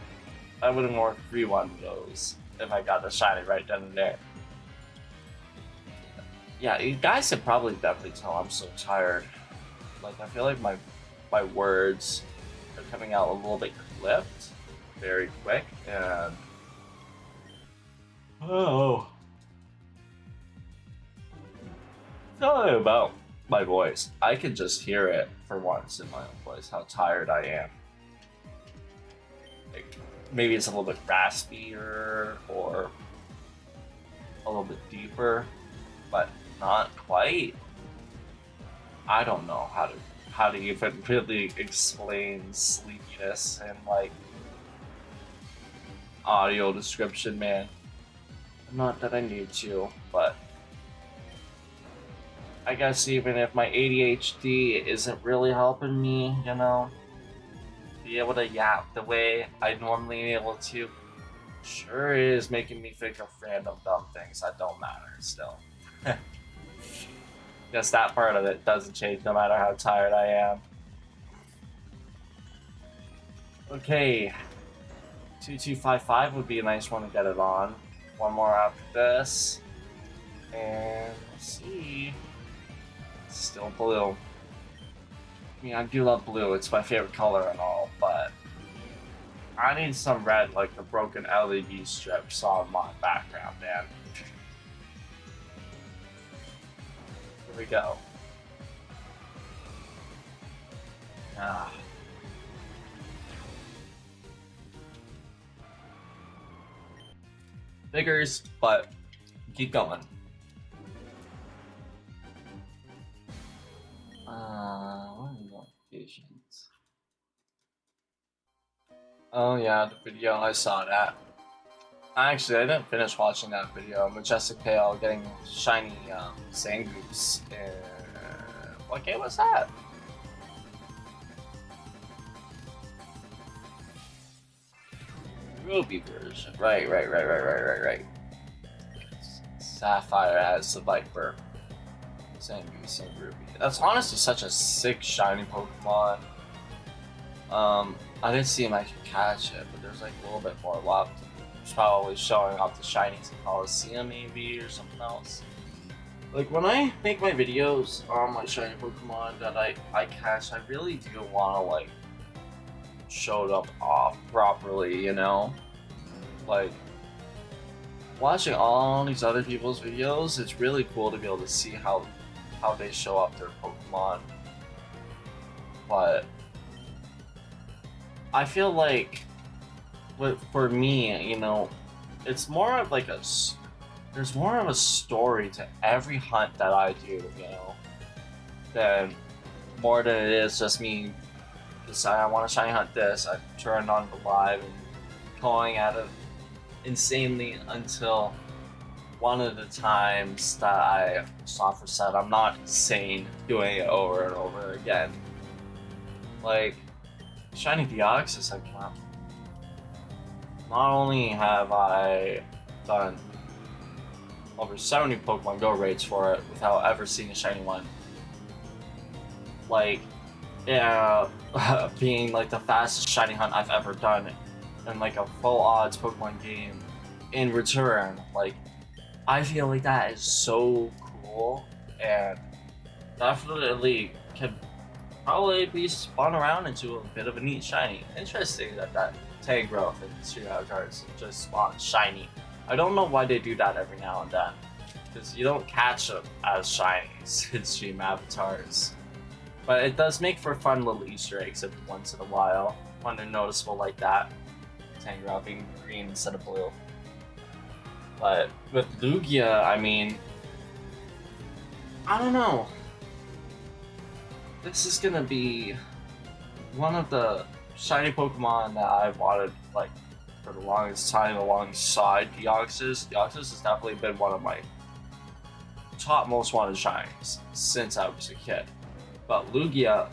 That would have been worth 3-1 those if I got the shiny right then and there. Yeah, you guys could probably definitely tell I'm so tired. Like, I feel like my words are coming out a little bit clipped, very quick, and oh, tell me about my voice. I can just hear it for once in my own voice how tired I am. Like, maybe it's a little bit raspier or a little bit deeper, but not quite. I don't know how to even really explain sleepiness and like audio description, man. Not that I need to, but I guess even if my ADHD isn't really helping me, you know, be able to yap the way I normally am able to, sure is making me think of random dumb things that don't matter still. Guess that part of it doesn't change no matter how tired I am. Okay, 2255 would be a nice one to get it on. One more after this, and let's see. It's still blue. I mean, I do love blue. It's my favorite color and all, but I need some red, like the broken LED strips on my background, man. Here we go. Ah. Figures, but keep going. What are the notifications? Oh yeah, the video, I saw that. Actually, I didn't finish watching that video. Majestic Pale getting shiny Zangoose. What game was that? Ruby version. Right. Sapphire has the Viper. Zangoose and Ruby. That's honestly such a sick shiny Pokemon. I didn't see him actually catch it, but there's like a little bit more left. It's probably showing off the shinies in Coliseum maybe or something else. Like when I make my videos on my shiny Pokemon that I catch, I really do want to like show them off properly, you know? Like watching all these other people's videos, it's really cool to be able to see how they show off their Pokemon. But I feel like for me, you know, it's more of like there's more of a story to every hunt that I do, you know, than more than it is just me deciding I want to shiny hunt this. I turned on the live and going at it insanely until one of the times that I saw for set, I'm not insane doing it over and over again. Like shiny Deoxys, I can't. Not only have I done over 70 Pokemon Go raids for it without ever seeing a shiny one, like, yeah, being like the fastest shiny hunt I've ever done in like a full odds Pokemon game in return, like, I feel like that is so cool and definitely can probably be spun around into a bit of a neat shiny. Interesting that Tangrowth in StreamAvatars just spawns shiny. I don't know why they do that every now and then, because you don't catch them as shinies in StreamAvatars. But it does make for fun little Easter eggs every once in a while, when they're noticeable like that. Tangrowth being green instead of blue. But with Lugia, I mean, I don't know. This is gonna be one of the shiny Pokemon that I've wanted like for the longest time alongside Deoxys. Deoxys has definitely been one of my top most wanted shinies since I was a kid. But Lugia,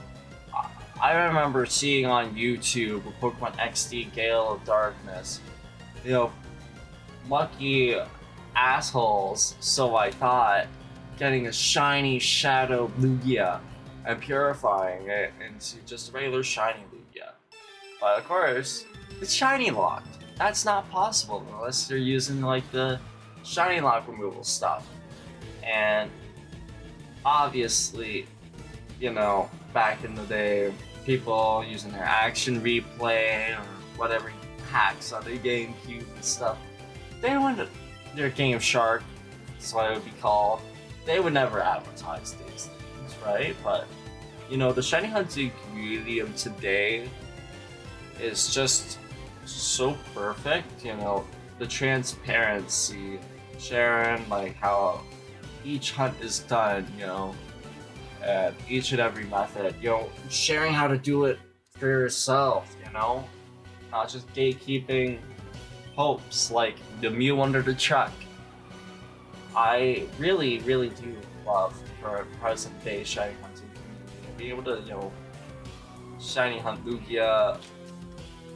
I remember seeing on YouTube with Pokemon XD Gale of Darkness, you know, lucky assholes, so I thought, getting a shiny shadow Lugia and purifying it into just a regular shiny Lugia. But of course, it's shiny locked. That's not possible unless you're using like the shiny lock removal stuff. And obviously, you know, back in the day, people using their action replay or whatever hacks on their GameCube and stuff, they wouldn't, their Game Shark, that's what it would be called, they would never advertise these things, right? But, you know, the shiny hunting community of today is just so perfect, you know, the transparency, sharing like how each hunt is done, you know, and each and every method, you know, sharing how to do it for yourself, you know, not just gatekeeping hopes like the Mew under the truck. I really, really do love for present day shiny hunting community. Being able to, you know, shiny hunt Lugia,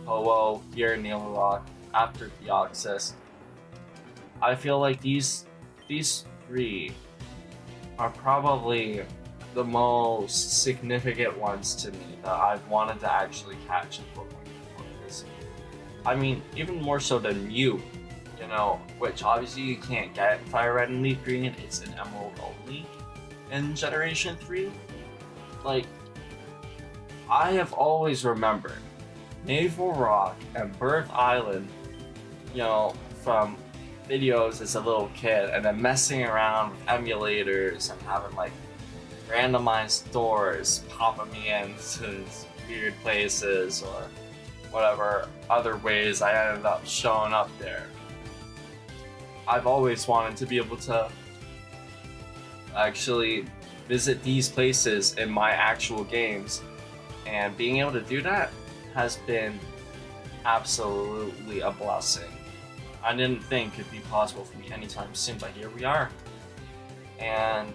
Ho-Oh, here in Neil Rock, after Deoxys. I feel like these three are probably the most significant ones to me that I've wanted to actually catch in Pokemon games. I mean, even more so than Mew, you know, which obviously you can't get in FireRed and Leaf Green, it's an Emerald only in Generation 3. Like, I have always remembered Naval Rock and Birth Island, you know, from videos as a little kid, and then messing around with emulators and having like randomized doors popping me into weird places or whatever other ways I ended up showing up there. I've always wanted to be able to actually visit these places in my actual games, and being able to do that has been absolutely a blessing. I didn't think it'd be possible for me anytime soon, but here we are. And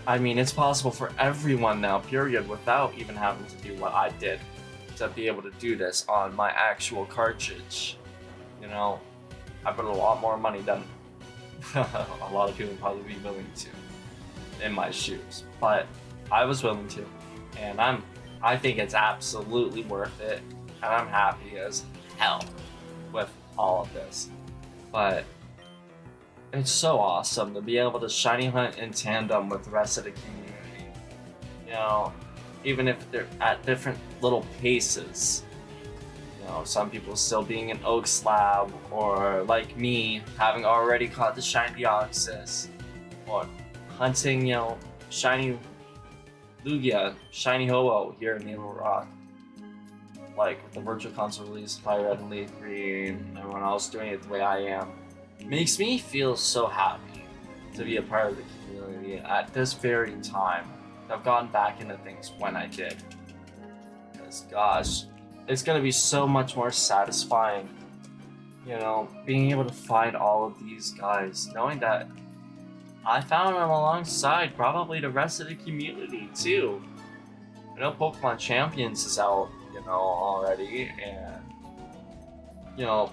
I mean, it's possible for everyone now, period, without even having to do what I did to be able to do this on my actual cartridge. You know, I put a lot more money than a lot of people probably be willing to in my shoes, but I was willing to, and I think it's absolutely worth it, and I'm happy as hell with all of this. But it's so awesome to be able to shiny hunt in tandem with the rest of the community. You know, even if they're at different little paces. You know, some people still being in Oak Slab, or like me, having already caught the shiny Deoxys, or hunting, you know, shiny Lugia, shiny Ho-Oh here in Needle Rock. Like with the Virtual Console release, FireRed and Leaf Green, everyone else doing it the way I am. It makes me feel so happy to be a part of the community at this very time. I've gotten back into things when I did. Because gosh, it's gonna be so much more satisfying, you know, being able to find all of these guys, knowing that I found them alongside probably the rest of the community too. I know Pokemon Champions is out, you know, already, and you know,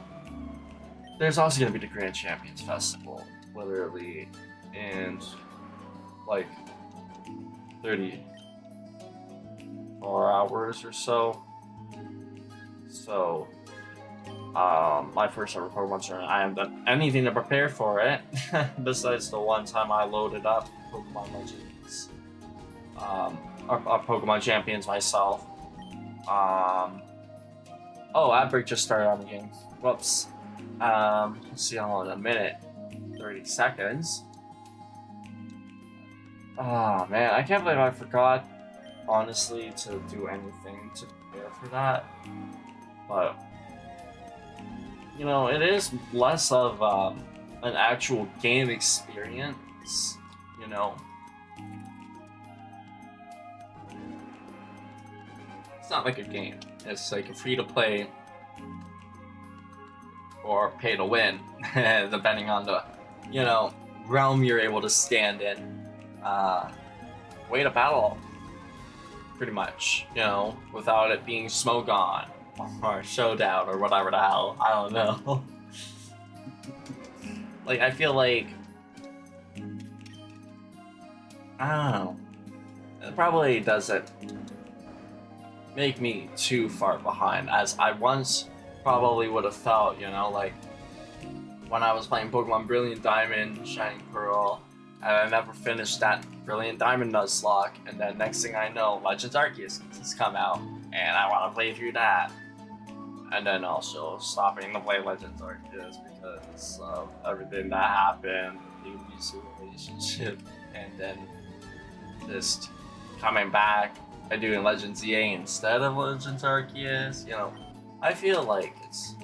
there's also gonna be the Grand Champions Festival, literally in like 34 hours or so. So, my first ever Pokemon tournament, I haven't done anything to prepare for it, besides the one time I loaded up Pokemon Legends, our Pokemon Champions myself. Oh, Outbreak just started on the game. Whoops. Let's see how long in a minute. 30 seconds. Oh man, I can't believe I forgot, honestly, to do anything to prepare for that. But, you know, it is less of an actual game experience, you know. It's not like a game. It's like a free-to-play or pay-to-win, depending on the, you know, realm you're able to stand in. Way to battle, pretty much, you know, without it being Smogon or showdown or whatever the hell. I don't know. Like, I feel like, I don't know. It probably doesn't make me too far behind as I once probably would have felt, you know, like when I was playing Pokemon Brilliant Diamond, Shining Pearl, and I never finished that Brilliant Diamond Nuzlocke, and then next thing I know, Legends Arceus has come out, and I want to play through that. And then also stopping to play Legends Arceus because of everything that happened, the abusive relationship, and then just coming back and doing Legends EA instead of Legends Arceus. You know, I feel like it's,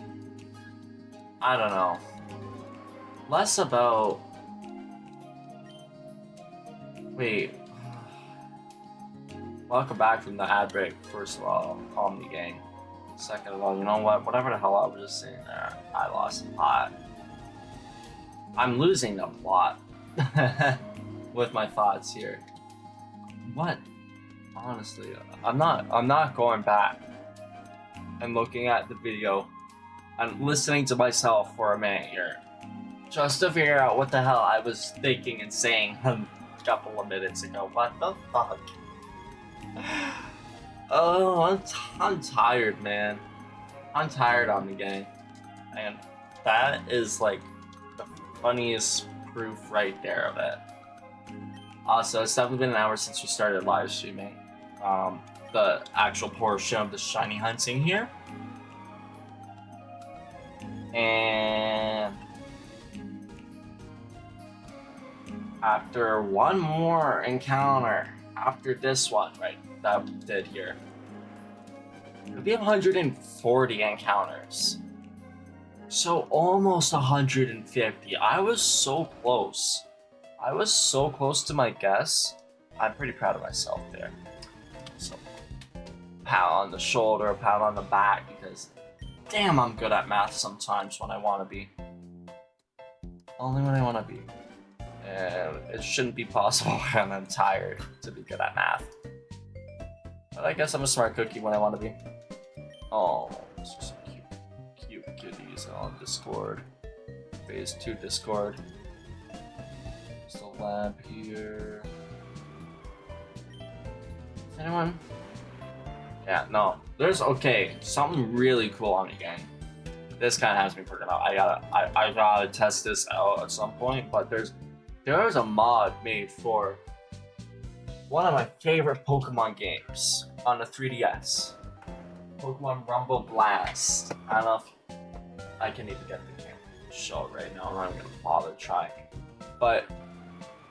I don't know, less about, wait, welcome back from the ad break. First of all, Omni Gang. Second of all, you know what? Whatever the hell I was just saying there, I lost the plot. I'm losing the plot with my thoughts here. What? Honestly, I'm not going back and looking at the video and listening to myself for a minute here just to figure out what the hell I was thinking and saying a couple of minutes ago. What the fuck? Oh, I'm tired, man. I'm tired on the game. And that is like the funniest proof right there of it. Also, it's definitely been an hour since we started live streaming the actual portion of the shiny hunting here. And after one more encounter, after this one, right, that we did here, it'll be 140 encounters. So almost 150. I was so close. I was so close to my guess. I'm pretty proud of myself there. So, pat on the shoulder, pat on the back, because damn, I'm good at math sometimes when I want to be. Only when I want to be. And it shouldn't be possible when I'm tired to be good at math. But I guess I'm a smart cookie when I want to be. Oh, these are some cute kitties on Discord. Phase 2 Discord. There's a lab here. Anyone? Yeah, no. There's, okay, something really cool on the game. This kind of has me freaking out. I gotta test this out at some point, but there's a mod made for one of my favorite Pokemon games on the 3DS. Pokemon Rumble Blast. I don't know if I can even get the camera to show it right now. I'm not even gonna bother trying. But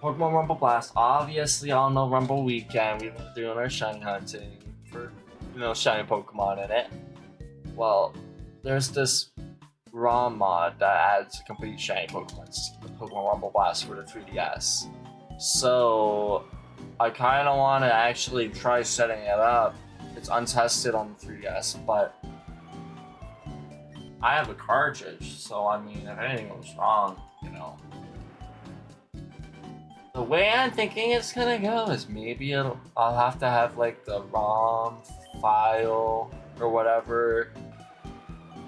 Pokemon Rumble Blast, obviously on the Rumble weekend, we've been doing our shiny hunting for, you know, shiny Pokemon in it. Well, there's this ROM mod that adds a complete shiny Pokemon to Pokemon Rumble Blast for the 3DS. So I kind of want to actually try setting it up. It's untested on the 3DS, but I have a cartridge, so I mean, if anything goes wrong, you know. The way I'm thinking it's gonna go is maybe I'll have to have like the ROM file or whatever,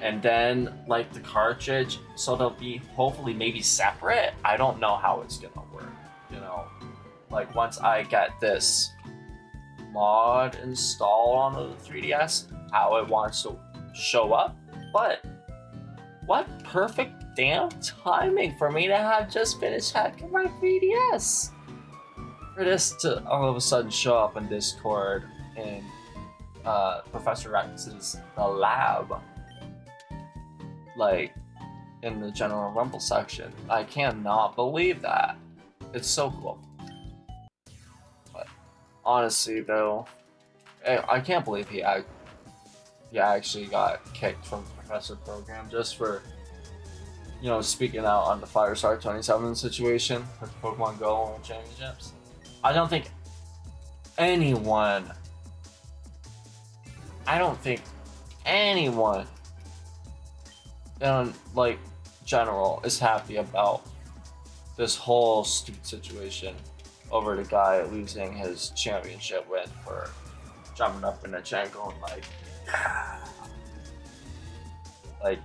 and then like the cartridge, so they'll be hopefully maybe separate. I don't know how it's gonna work, you know. Like once I get this mod installed on the 3DS, how it wants to show up. But what perfect damn timing for me to have just finished hacking my 3DS. For this to all of a sudden show up in Discord in Professor Rex's The Lab. Like, in the General Rumble section. I cannot believe that. It's so cool. But honestly though, I can't believe he actually got kicked from the Professor program just for, you know, speaking out on the Firestar 27 situation with Pokemon Go World Championships. I don't think anyone in like general is happy about this whole stupid situation over the guy losing his championship win for jumping up in a chain going like, Like,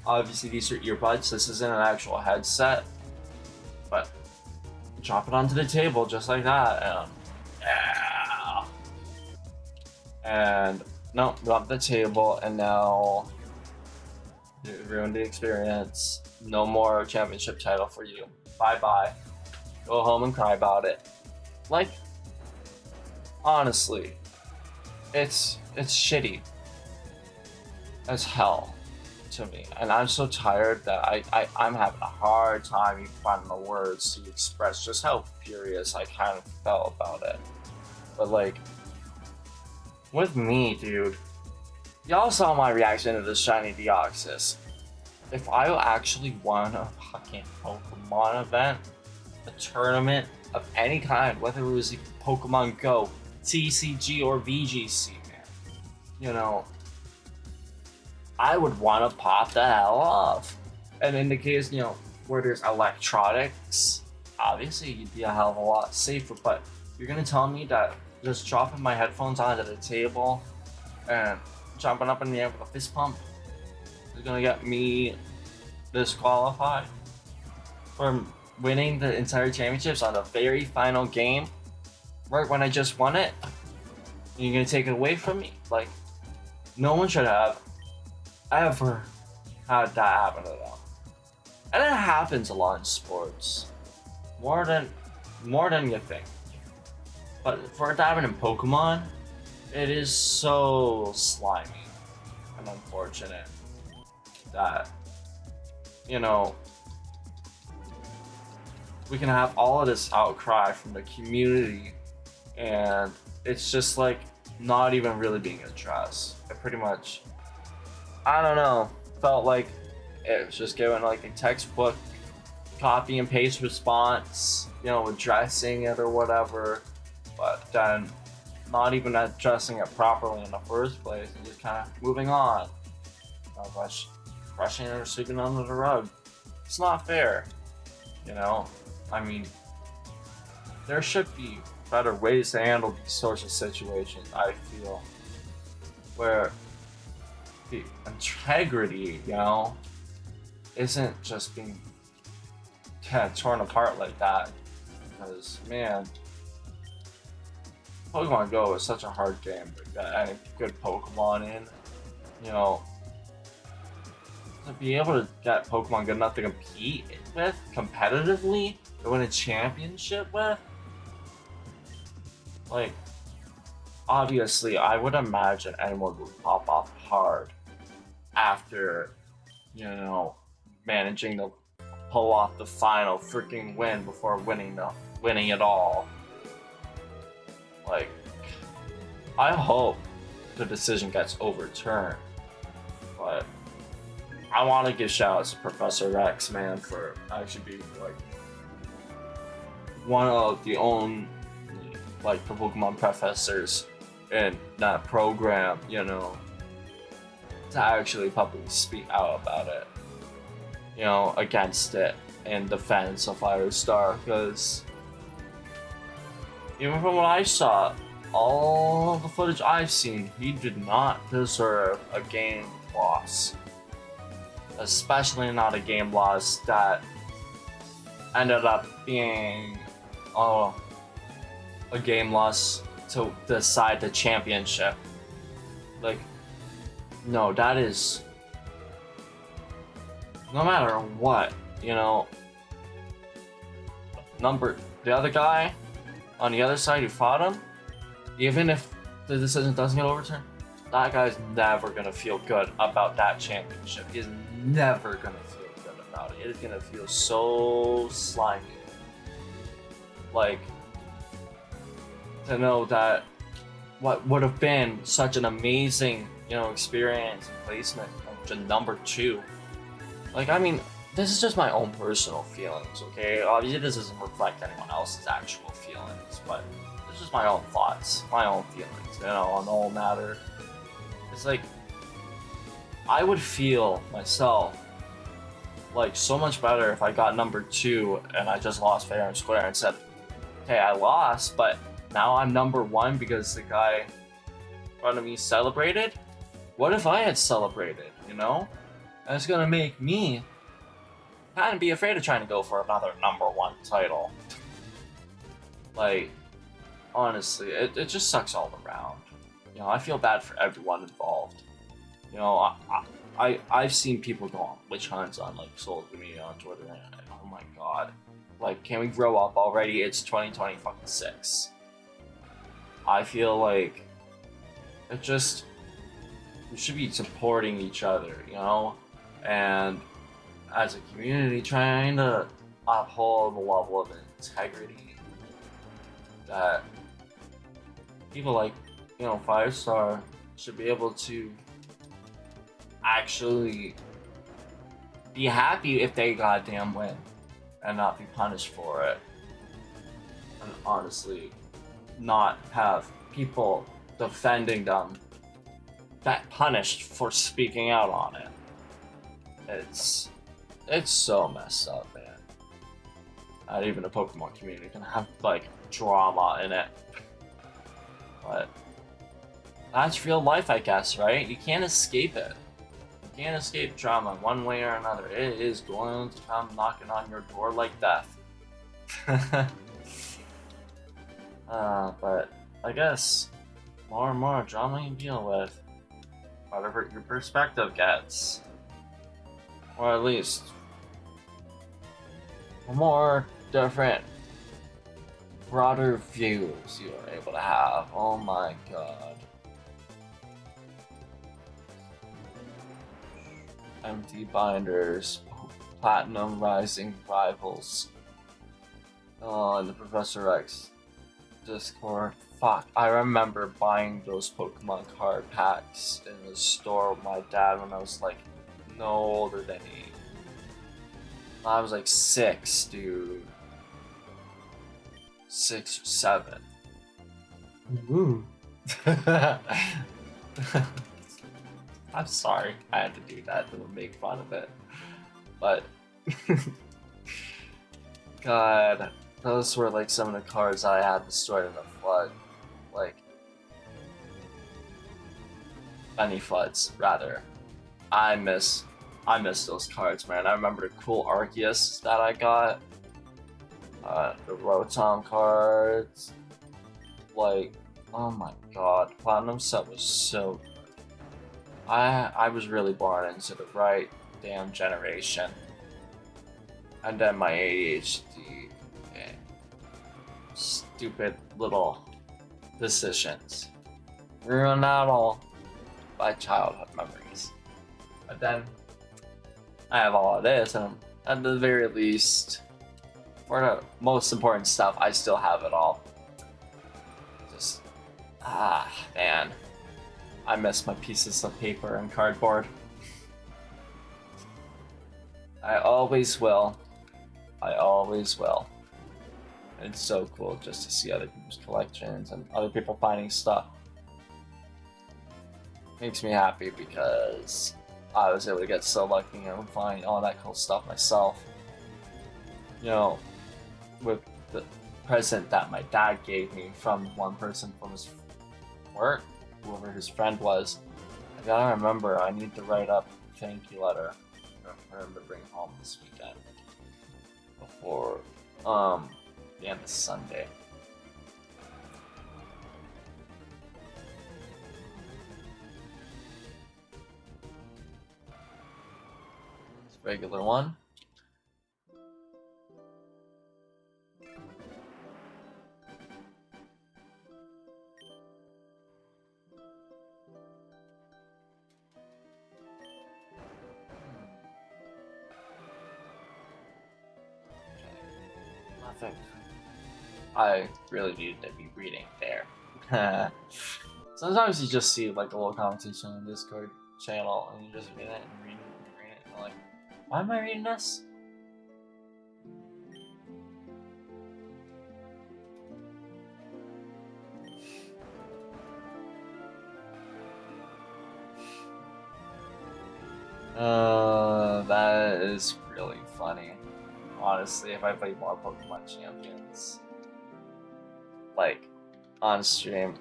obviously these are earbuds, this isn't an actual headset, but drop it onto the table just like that, and yeah. And no, drop the table, and now you ruined the experience. No more championship title for you. Bye bye. Go home and cry about it. Like, honestly, it's shitty as hell to me, and I'm so tired that I'm having a hard time even finding the words to express just how furious I kind of felt about it. But like, with me, dude, y'all saw my reaction to the Shiny Deoxys. If I actually won a fucking Pokemon event, a tournament of any kind, whether it was Pokemon Go, TCG, or VGC, man, you know, I would want to pop the hell off. And in the case, you know, where there's electronics, obviously you'd be a hell of a lot safer, but you're gonna tell me that just dropping my headphones onto the table and jumping up in the air with a fist pump is gonna get me disqualified from winning the entire championships on the very final game, right when I just won it? You're gonna take it away from me? Like, no one should have ever had that happen to them. And it happens a lot in sports. More than you think. But for it to happen in Pokemon, it is so slimy and unfortunate that, you know, we can have all of this outcry from the community, and it's just like not even really being addressed. It pretty much, I don't know, felt like it was just given like a textbook copy and paste response, you know, addressing it or whatever, but then not even addressing it properly in the first place and just kind of moving on. Brushing it or sweeping under the rug. It's not fair, you know? I mean, there should be better ways to handle these sorts of situations, I feel, where the integrity, you know, isn't just being kind of torn apart like that. Because, man, Pokemon Go is such a hard game to get any good Pokemon in, you know. To be able to get Pokemon good enough to compete with competitively, to win a championship with, like, obviously I would imagine anyone would pop off hard after, you know, managing to pull off the final freaking win before winning it all. Like, I hope the decision gets overturned, but I want to give shout outs to Professor X, man, for actually being like one of the only like Pokemon professors in that program, you know, to actually publicly speak out about it, you know, against it in defense of Firestar, because even from what I saw, all the footage I've seen, he did not deserve a game loss. Especially not a game loss that ended up being a game loss to decide the championship. Like, no, that is, no matter what, you know, the other guy on the other side who fought him, even if the decision doesn't get overturned, that guy's never gonna feel good about that championship. He's never gonna feel good about it. It's gonna feel so slimy. Like, to know that what would have been such an amazing, you know, experience and placement of the number 2. Like, I mean, this is just my own personal feelings, okay? Obviously, this doesn't reflect anyone else's actual feelings, but it's just my own thoughts, my own feelings, you know, on the whole matter. It's like, I would feel myself like so much better if I got number 2 and I just lost fair and square and said, okay, I lost, but now I'm number 1 because the guy in front of me celebrated. What if I had celebrated, you know? And it's gonna make me kind of be afraid of trying to go for another #1 title. Like, honestly, it just sucks all around. You know, I feel bad for everyone involved. You know, I've seen people go on witch hunts on like social media on Twitter, and oh my god, like, can we grow up already? It's 2026. I feel like it just, we should be supporting each other, you know, and as a community trying to uphold the level of integrity that people like, you know, Firestar should be able to actually be happy if they goddamn win and not be punished for it. And honestly, not have people defending them that punished for speaking out on it. It's so messed up, man. Not even a Pokemon community can have like drama in it. But that's real life, I guess, right? You can't escape it. You can't escape drama one way or another. It is going to come knocking on your door like death. But I guess more and more drama you deal with, whatever your perspective gets. Or at least more different, broader views you are able to have. Oh my god. Empty binders, platinum rising rivals. Oh, and the Professor X Discord. Fuck, I remember buying those Pokemon card packs in the store with my dad when I was like no older than 8. I was like 6, dude. 6 or 7. Ooh. I'm sorry, I had to do that to make fun of it. But God, those were like some of the cards I had destroyed in the flood. Like many floods, rather. I miss those cards, man. I remember the cool Arceus that I got. The Rotom cards. Like, oh my god, Platinum set was so good. I was really born into the right damn generation. And then my ADHD and stupid little decisions ruined out all my childhood memories. But then I have all of this, and at the very least, for the most important stuff, I still have it all. Just, man. I miss my pieces of paper and cardboard. I always will. I always will. It's so cool just to see other people's collections and other people finding stuff. Makes me happy because I was able to get so lucky and find all that cool stuff myself. You know, with the present that my dad gave me from one person from his work, whoever his friend was, I gotta remember I need to write up a thank you letter. I remember bringing home this weekend before the end of Sunday. It's a regular one. Nothing I really needed to be reading there. Sometimes you just see like a little conversation on the Discord channel and you just read it and read it and read it and you're like, why am I reading this? That is really funny. Honestly, if I played more Pokemon Champions, like, on stream,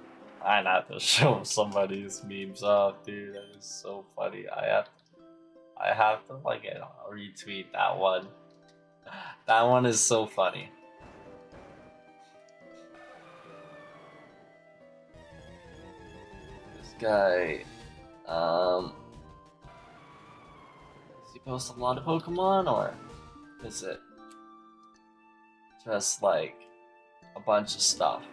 I'd have to show somebody's memes off, dude. That is so funny. I have to like retweet that one. That one is so funny. This guy, does he post a lot of Pokemon, or is it just like a bunch of stuff?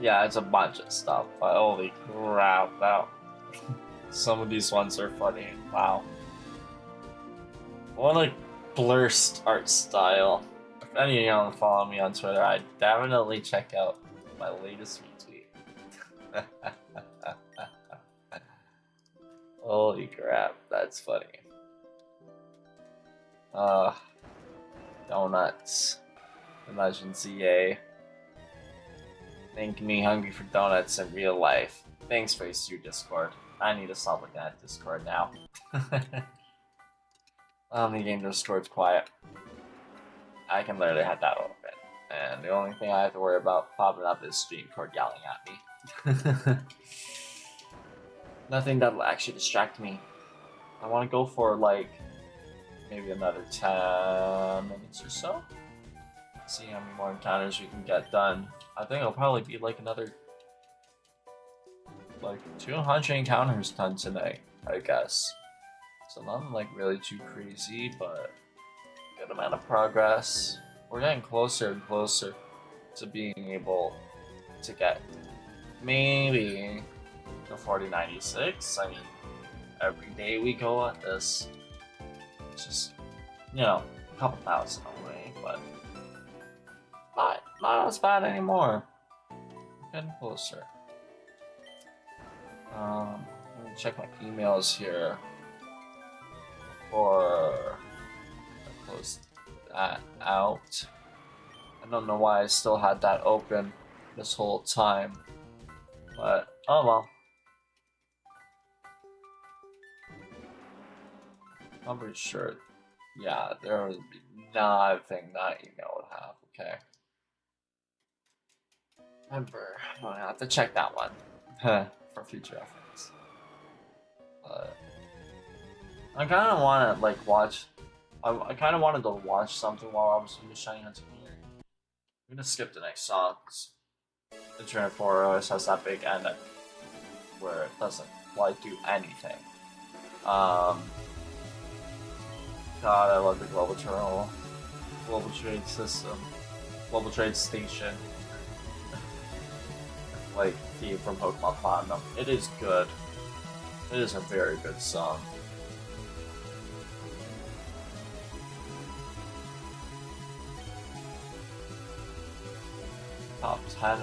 Yeah, it's a bunch of stuff, but holy crap, that some of these ones are funny. Wow. What a blurst art style. If any of y'all follow me on Twitter, I'd definitely check out my latest retweet. Holy crap, that's funny. Donuts. Imagine ZA. Making me hungry for donuts in real life. Thanks, Face Your Discord. I need to stop looking at Discord now. The game Discord's quiet. I can literally have that open. And the only thing I have to worry about popping up is StreamAvatars yelling at me. Nothing that'll actually distract me. I want to go for like maybe another 10 minutes or so. See how many more encounters we can get done. I think it'll probably be like another like 200 encounters done today, I guess. So nothing like really too crazy, but good amount of progress. We're getting closer and closer to being able to get maybe the 4096. I mean, every day we go at this, it's just, you know, a couple thousand away, but not as bad anymore. Getting closer. Let me check my emails here. Or I closed that out. I don't know why I still had that open this whole time, but oh well. I'm pretty sure. Yeah, there would be nothing that email would have. Okay. Remember, I'm gonna have to check that one for future reference. I kind of want to like watch. I kind of wanted to watch something while I was in the Shiny Hunting here. I'm gonna skip the next song. Internet 4 always has that big end where it doesn't like do anything. God, I love the global terminal, global trade system, global trade station. Like theme from Pokemon Platinum. It is good. It is a very good song. Top 10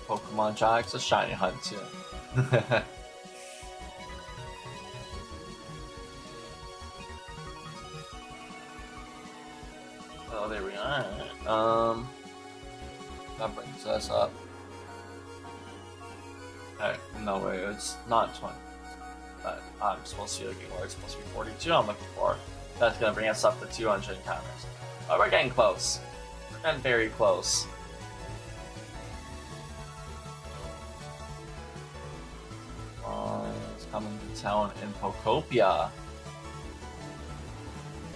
Pokemon Jack's a shiny hunt too. Oh, there we are. That brings us up. Okay, no way, it's not 20. But I'm supposed to be looking for, it's supposed to be 42 I'm looking for. That's gonna bring us up to 200 encounters. But we're getting close. We're getting very close. It's coming to town in Pokopia.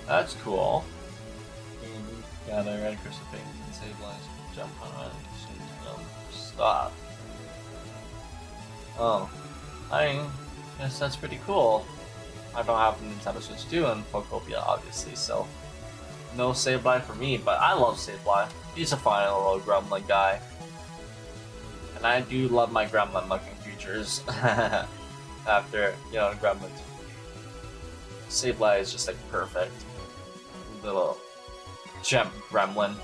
That's cool. Gather red crystal things and save lives, jump on stuff. Oh, I guess that's pretty cool. I don't have a Nintendo Switch 2 in Pokopia, obviously, so no Sableye for me, but I love Sableye. He's a fine little gremlin guy. And I do love my gremlin looking creatures. After, you know, gremlins. Sableye is just like perfect. Little gem gremlin.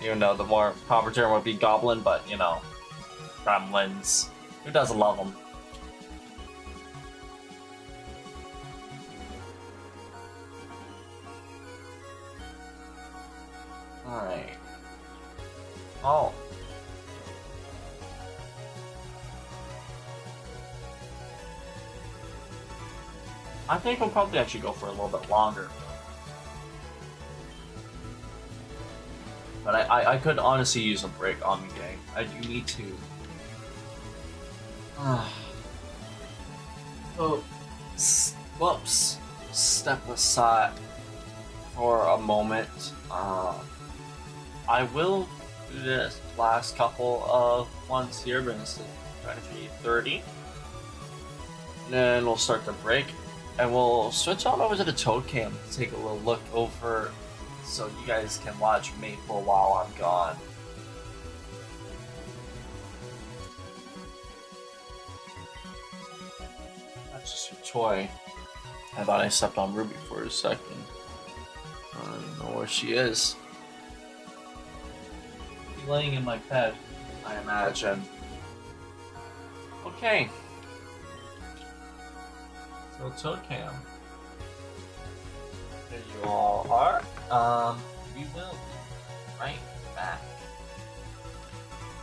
Even though the more proper term would be goblin, but you know, gremlins. Who doesn't love them? Alright. Oh. I think we'll probably actually go for a little bit longer. But I could honestly use a break on the game. I do need to. So, whoops. Step aside for a moment. I will do this last couple of ones here, but it's 23:30. Then we'll start the break, and we'll switch on over to the Toad Cam to take a little look over, so you guys can watch Maple while I'm gone. That's just a toy. I thought I stepped on Ruby for a second. I don't know where she is. She's laying in my bed, I imagine. Okay. So Toad Cam. There you all are. We will be right back.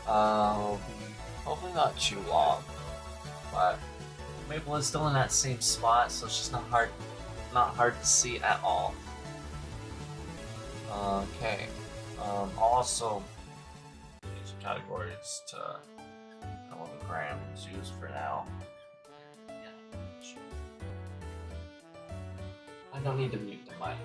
Will be hopefully not too long, but Maple is still in that same spot, so it's just not hard to see at all. Okay. Also, these categories to know the gram is used for now. I don't need to mute the mic.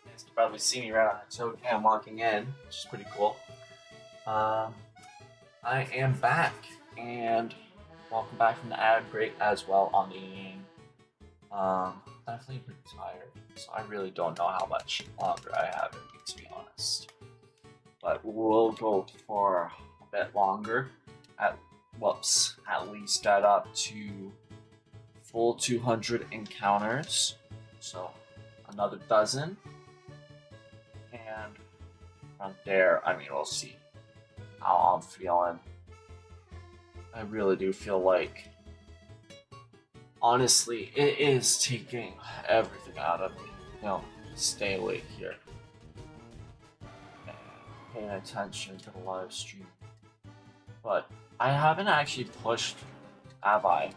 You guys can probably see me right on the Toad Cam walking in, which is pretty cool. I am back, and welcome back from the ad break as well on the game. Definitely pretty tired, so I really don't know how much longer I have in me, to be honest. But we'll go for a bit longer. At least add up to full 200 encounters, so another dozen. And from there, I mean, we'll see how I'm feeling. I really do feel like, honestly, it is taking everything out of me. You know, stay awake here and pay attention to the live stream. But I haven't actually pushed, have I,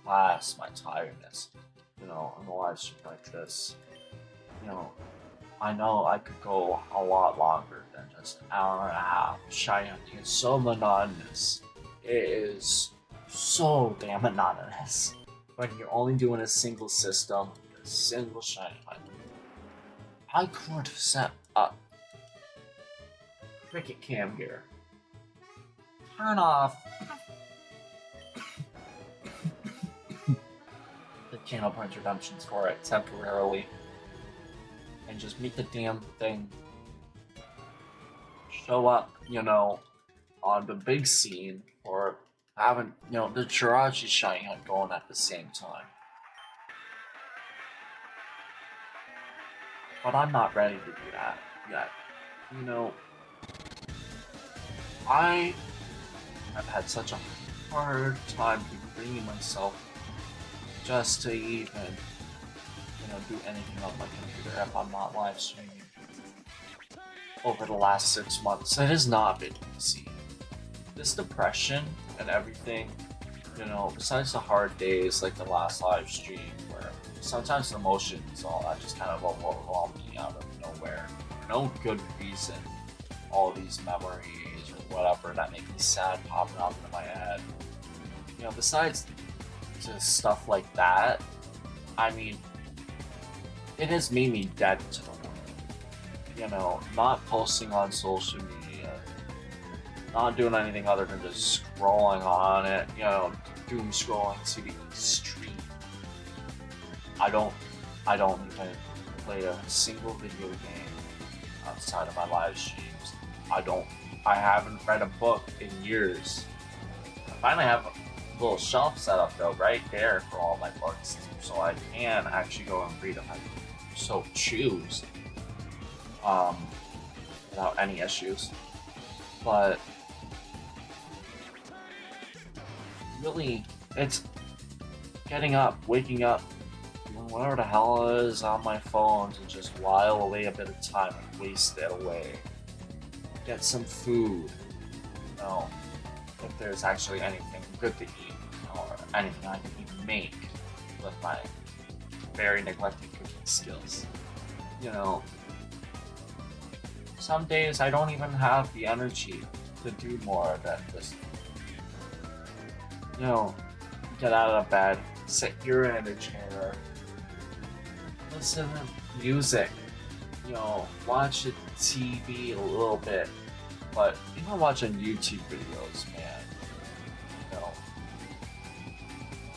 past my tiredness, you know, in a live stream like this. You know, I know I could go a lot longer than just an hour and a half. Shiny hunting is so monotonous. It is so damn monotonous. When you're only doing a single system, a single shiny hunting. I could set up cricket cam here. Turn off the channel point redemptions for it temporarily. And just make the damn thing show up, you know, on the big scene, or having, you know, the Jirachi shiny hunt going at the same time. But I'm not ready to do that yet. You know, I have had such a hard time bringing myself just to even, you know, do anything on my computer if I'm not live streaming. Over the last 6 months, it has not been easy. This depression and everything, you know, besides the hard days like the last live stream where sometimes the emotions all that just kind of overwhelm me out of nowhere. No good reason. All these memories or whatever that make me sad popping up into my head. You know, besides just stuff like that, I mean, it has made me dead to the world. You know, not posting on social media, not doing anything other than just scrolling on it, you know, doom scrolling to the extreme. I don't even play a single video game outside of my live streams. I haven't read a book in years. I finally have a little shelf set up though, right there for all my books, so I can actually go and read if I so choose, without any issues. But really, it's getting up, waking up, doing whatever the hell is on my phone to just while away a bit of time and waste it away. Get some food, you know, if there's actually anything good to eat, or anything I can even make with my very neglected cooking skills. You know, some days I don't even have the energy to do more than just, you know, get out of bed, sit here in a chair, listen to music, you know, watch the TV a little bit, but even watching YouTube videos, man, you know,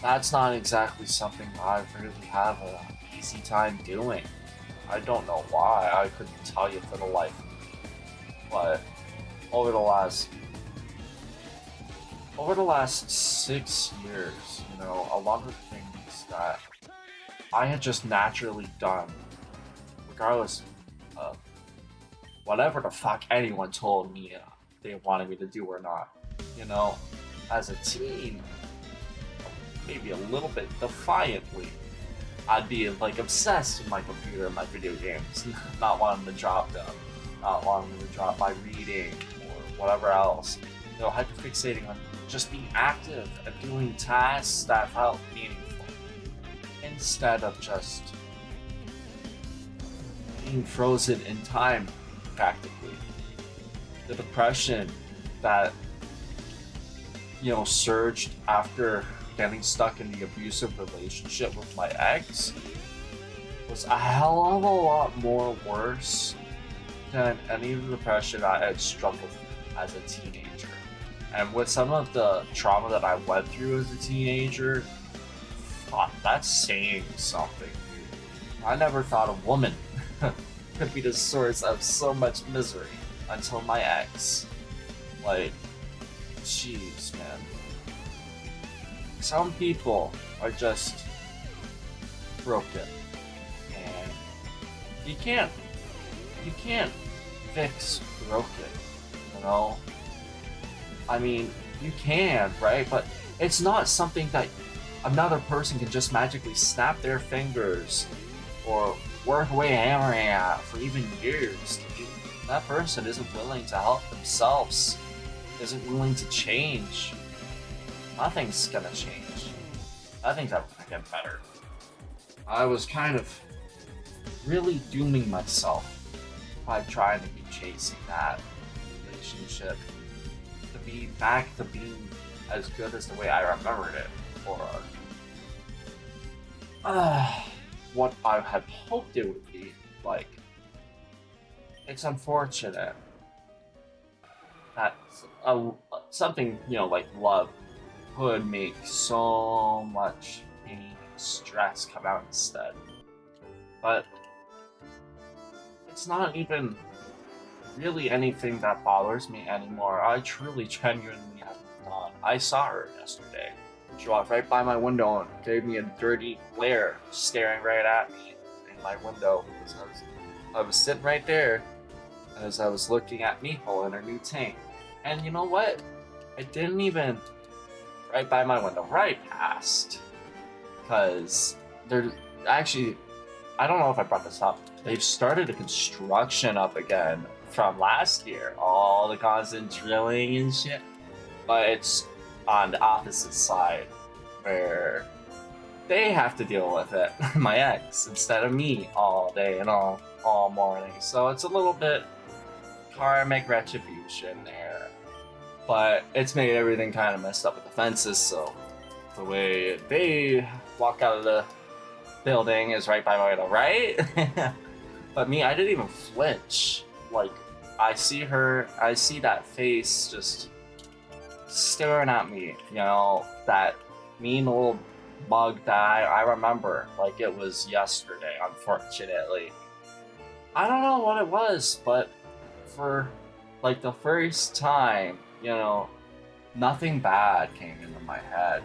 that's not exactly something I really have an easy time doing. I don't know why, I couldn't tell you for the life of me, but over the last 6 years, you know, a lot of things that I had just naturally done, regardless of whatever the fuck anyone told me they wanted me to do or not. You know, as a teen, maybe a little bit defiantly, I'd be like obsessed with my computer and my video games, not wanting to drop them, not wanting to drop my reading or whatever else. You know, hyperfixating on just being active and doing tasks that felt meaningful, instead of just being frozen in time, practically. The depression that, you know, surged after getting stuck in the abusive relationship with my ex was a hell of a lot more worse than any of the depression I had struggled with as a teenager. And with some of the trauma that I went through as a teenager, fuck, that's saying something. I never thought a woman could be the source of so much misery until my ex. Like, jeez, man. Some people are just broken, and you can't fix broken, you know? I mean, you can, right? But it's not something that another person can just magically snap their fingers or worth away hammering at for even years. That person isn't willing to help themselves, isn't willing to change. Nothing's gonna change. Nothing's ever gonna get better. I was kind of really dooming myself by trying to be chasing that relationship to be back to being as good as the way I remembered it, or what I had hoped it would be like. It's unfortunate that something, like love could make so much pain and stress come out instead. But it's not even really anything that bothers me anymore. I truly, genuinely have not. I saw her yesterday. She walked right by my window and gave me a dirty glare, staring right at me in my window because I was sitting right there as I was looking at Maple in her new tank. And you know what? It didn't even right by my window, right past. Because they're actually, I don't know if I brought this up, they've started a construction up again from last year. All the constant drilling and shit. But it's on the opposite side where they have to deal with it, my ex, instead of me all day and all morning. So it's a little bit karmic retribution there. But it's made everything kind of messed up with the fences, so the way they walk out of the building is right by my window, right? But me, I didn't even flinch. Like, I see that face just staring at me, that mean little bug that I remember like it was yesterday, unfortunately. I don't know what it was, but for like the first time, nothing bad came into my head,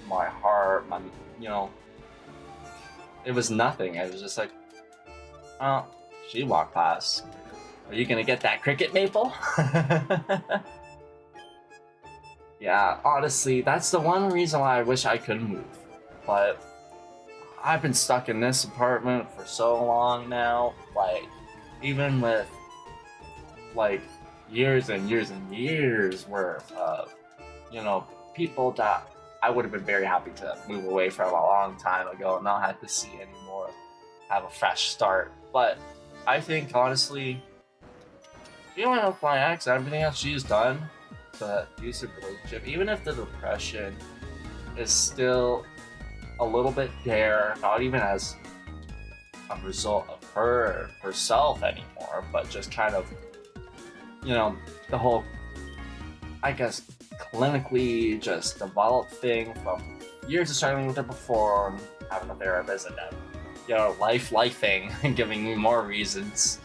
my heart, it was nothing. It was just like, oh, she walked past. Are you gonna get that cricket, Maple? Yeah, honestly, that's the one reason why I wish I could move. But I've been stuck in this apartment for so long now, even with, years and years and years worth of, people that I would have been very happy to move away from a long time ago and not have to see anymore, have a fresh start. But I think, honestly, dealing with my ex and everything else she's done, the abusive relationship, even if the depression is still a little bit there, not even as a result of herself anymore, but just kind of, the whole, I guess, clinically just developed thing from years of struggling with it before and having a therapist and then, lifing and giving me more reasons.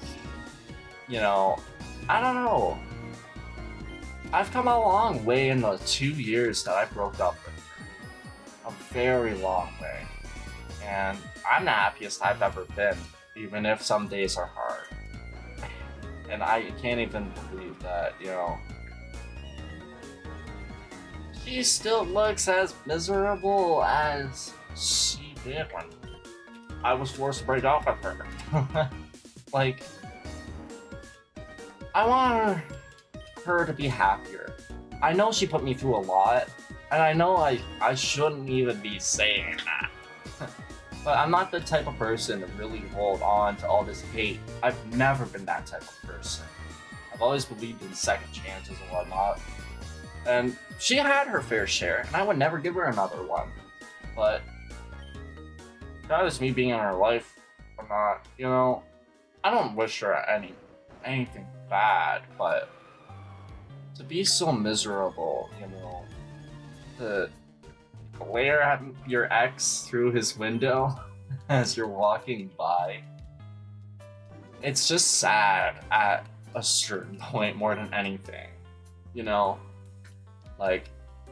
I don't know. I've come a long way in the 2 years that I broke up with her. A very long way. And I'm the happiest I've ever been, even if some days are hard. And I can't even believe that, she still looks as miserable as she did when I was forced to break up with her. I want her to be happier. I know she put me through a lot, and I know I shouldn't even be saying that. But I'm not the type of person to really hold on to all this hate. I've never been that type of person. I've always believed in second chances and whatnot. And she had her fair share, and I would never give her another one. But that is me being in her life or not, I don't wish her anything bad, but to be so miserable, to glare at your ex through his window as you're walking by, it's just sad at a certain point more than anything.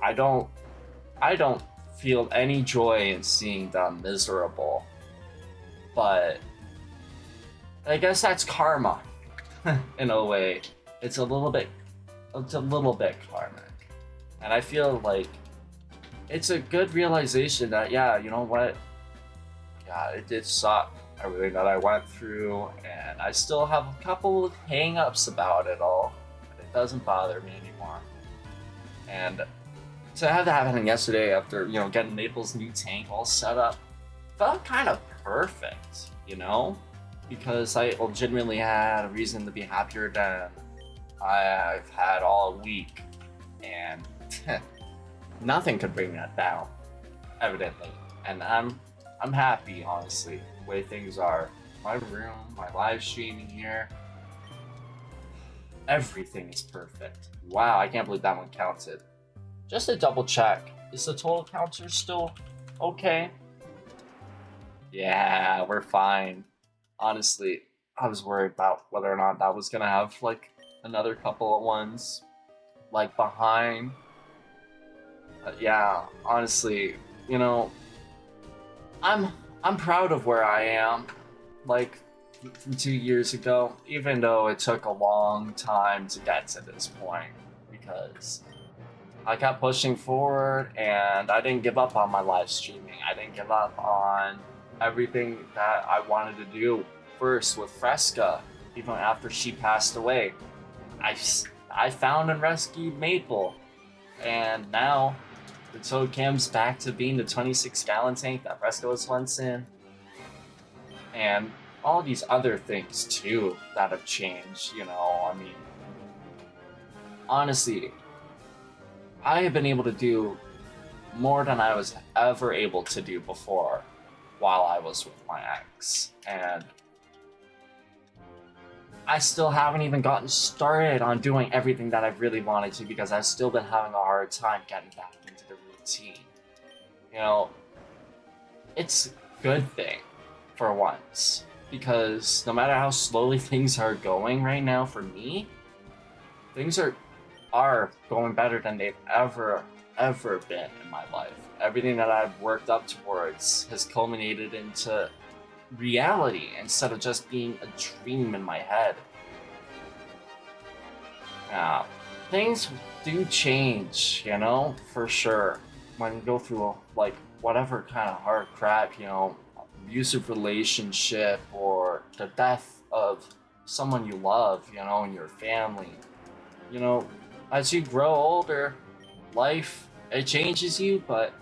I don't feel any joy in seeing them miserable, but I guess that's karma in a way. It's a little bit karmic, and I feel like it's a good realization that, yeah, you know what, yeah, it did suck everything that I went through, and I still have a couple of hang-ups about it all, but it doesn't bother me anymore. And to have that happen yesterday after, getting Maple's new tank all set up, felt kind of perfect, because I legitimately had a reason to be happier than I've had all week, and nothing could bring that down, evidently. And I'm happy, honestly, the way things are. My room, my live streaming here, everything is perfect. Wow, I can't believe that one counted. Just to double check, is the total counter still okay? Yeah, we're fine. Honestly, I was worried about whether or not that was gonna have like another couple of ones like behind. But yeah, honestly, I'm proud of where I am, like from 2 years ago, even though it took a long time to get to this point, because I kept pushing forward and I didn't give up on my live streaming. I didn't give up on everything that I wanted to do. First with Fresca, even after she passed away, I found and rescued Maple, and now the Toad Cam's back to being the 26-gallon tank that Fresca was once in, and all these other things too that have changed. I mean, honestly, I have been able to do more than I was ever able to do before while I was with my ex, and I still haven't even gotten started on doing everything that I really wanted to, because I've still been having a hard time getting back into the routine. It's a good thing for once, because no matter how slowly things are going right now for me, things are going better than they've ever been in my life. Everything that I've worked up towards has culminated into reality instead of just being a dream in my head. Things do change, for sure. When you go through like whatever kind of hard crap, abusive relationship or the death of someone you love, in your family, as you grow older, life, it changes you, but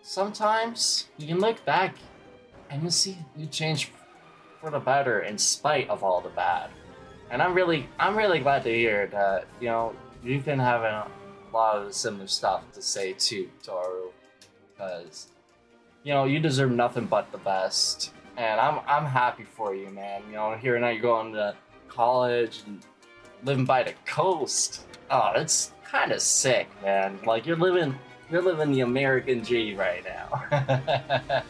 sometimes you can look back and you see you change for the better in spite of all the bad. And I'm really glad to hear that, you've been having a lot of similar stuff to say too, Toru, because, you deserve nothing but the best. And I'm happy for you, man. Here now you're going to college and living by the coast. Oh, that's kind of sick, man. Like you're living the American dream right now.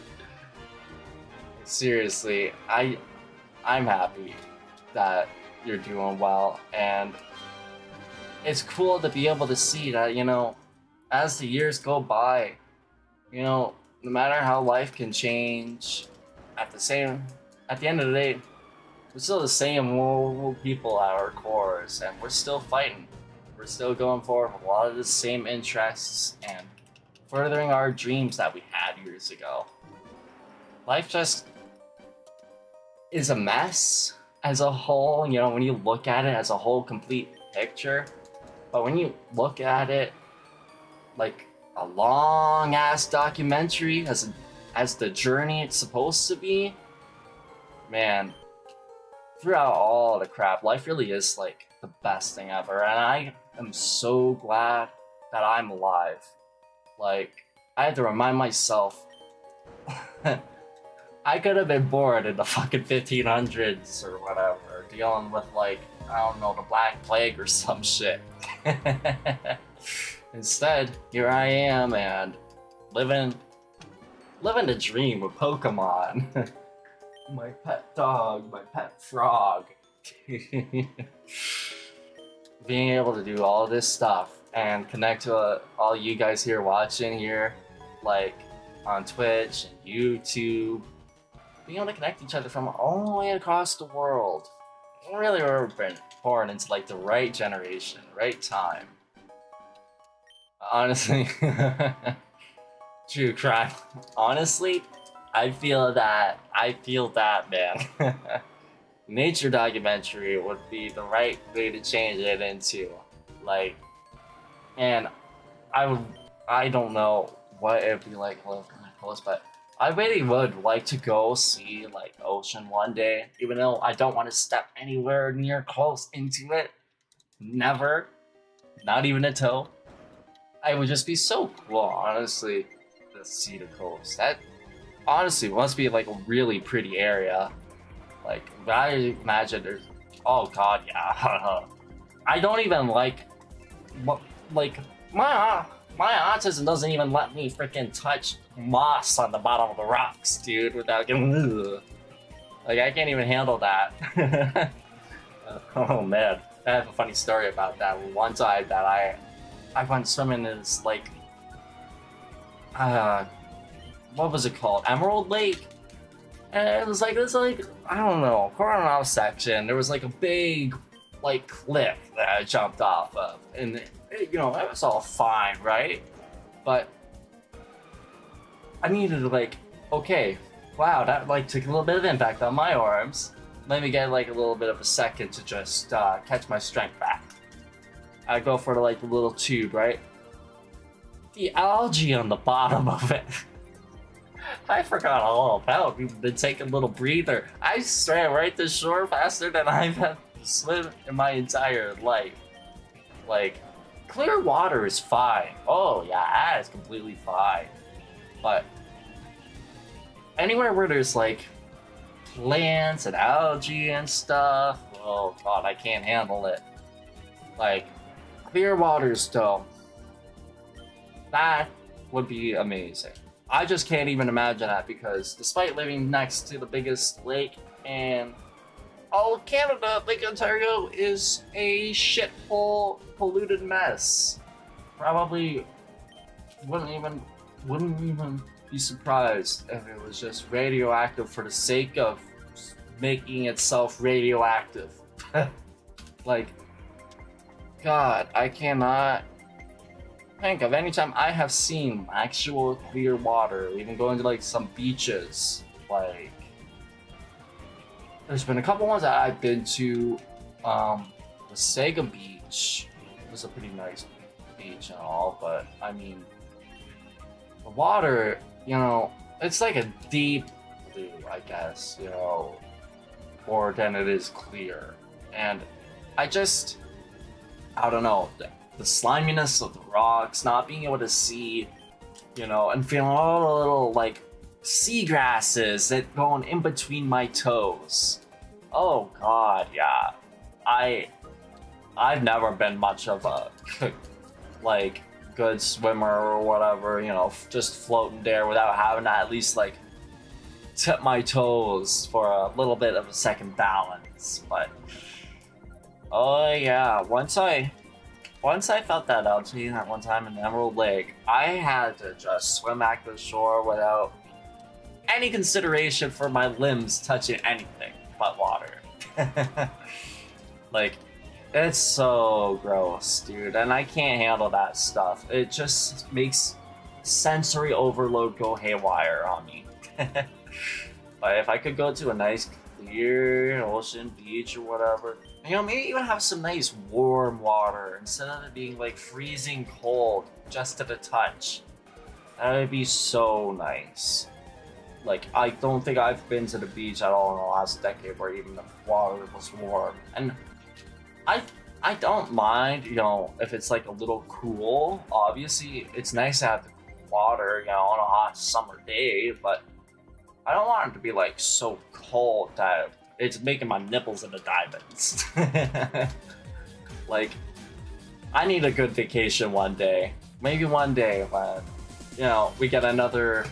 Seriously, I'm happy that you're doing well, and it's cool to be able to see that, as the years go by, no matter how life can change, at the end of the day, we're still the same old people at our cores, and we're still fighting. We're still going forward with a lot of the same interests and furthering our dreams that we had years ago. Life just is a mess as a whole, when you look at it as a whole complete picture. But when you look at it like a long ass documentary as the journey it's supposed to be, man, throughout all the crap, life really is like the best thing ever. And I am so glad that I'm alive. Like, I had to remind myself I could have been born in the fucking 1500s or whatever, dealing with like, I don't know, the Black Plague or some shit. Instead, here I am and living the dream with Pokemon. My pet dog, my pet frog. Being able to do all this stuff and connect to all you guys here watching here, like on Twitch and YouTube. Being able to connect each other from all the way across the world. Really, we've been born into like the right generation, right time. Honestly, true crap. Honestly, I feel that. I feel that, man. Nature documentary would be the right way to change it into, like, and I don't know what it'd be like living on the coast, but I really would like to go see like ocean one day, even though I don't want to step anywhere near close into it. Never, not even a toe. I would just be so cool, honestly, to see the coast. That honestly must be like a really pretty area. Like, I imagine there's. Oh god, yeah. I don't even like. Like, my autism doesn't even let me freaking touch moss on the bottom of the rocks, dude, without getting. Ugh. Like, I can't even handle that. Oh man, I have a funny story about that. One time that I went swimming in this like, what was it called? Emerald Lake. And it was like this, like, I don't know, corner section. There was like a big, like, cliff that I jumped off of, and it, you know, that was all fine, right? But I needed to like, okay, wow, that like took a little bit of impact on my arms. Let me get like a little bit of a second to just catch my strength back. I go for like the little tube, right? The algae on the bottom of it. I forgot all about. We've been taking a little breather. I swam right to shore faster than I've had to swim in my entire life. Like, clear water is fine. Oh yeah, that is completely fine. But anywhere where there's like plants and algae and stuff, oh god, I can't handle it. Like, clear waters though, that would be amazing. I just can't even imagine that, because despite living next to the biggest lake in all of Canada, Lake Ontario is a shithole polluted mess. Probably wouldn't even be surprised if it was just radioactive for the sake of making itself radioactive. Like, god, I cannot think of any time I have seen actual clear water, even going to like some beaches. Like, there's been a couple ones that I've been to. The Sega Beach was a pretty nice beach and all, but I mean, the water, you know, it's like a deep blue, I guess, you know, more than it is clear. And I don't know, the sliminess of the rocks, not being able to see, you know, and feeling all the little, like, seagrasses that going in between my toes. Oh god, yeah. I've never been much of a, like, good swimmer or whatever, you know, just floating there without having to at least, like, tip my toes for a little bit of a second balance. But, oh yeah, once I felt that algae that one time in Emerald Lake, I had to just swim back to the shore without any consideration for my limbs touching anything but water. Like, it's so gross, dude, and I can't handle that stuff. It just makes sensory overload go haywire on me. But if I could go to a nice clear ocean, beach, or whatever, you know, maybe even have some nice warm water instead of it being like freezing cold just to the touch. That would be so nice. Like, I don't think I've been to the beach at all in the last decade where even the water was warm. And I don't mind, you know, if it's like a little cool. Obviously, it's nice to have the water, you know, on a hot summer day, but I don't want it to be like so cold that it's making my nipples into diamonds. Like, I need a good vacation one day. Maybe one day when, you know, we get another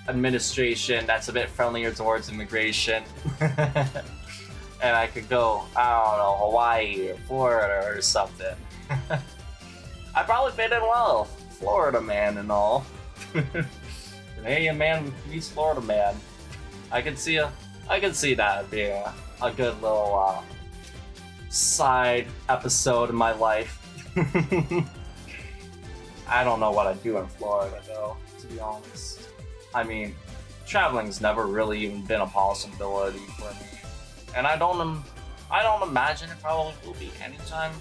administration that's a bit friendlier towards immigration. And I could go, I don't know, Hawaii or Florida or something. I probably fit in well. Florida man and all. Canadian man meets Florida man. I can see that being a good little side episode in my life. I don't know what I'd do in Florida though, to be honest. I mean, traveling's never really even been a possibility for me, and I don't imagine it probably will be anytime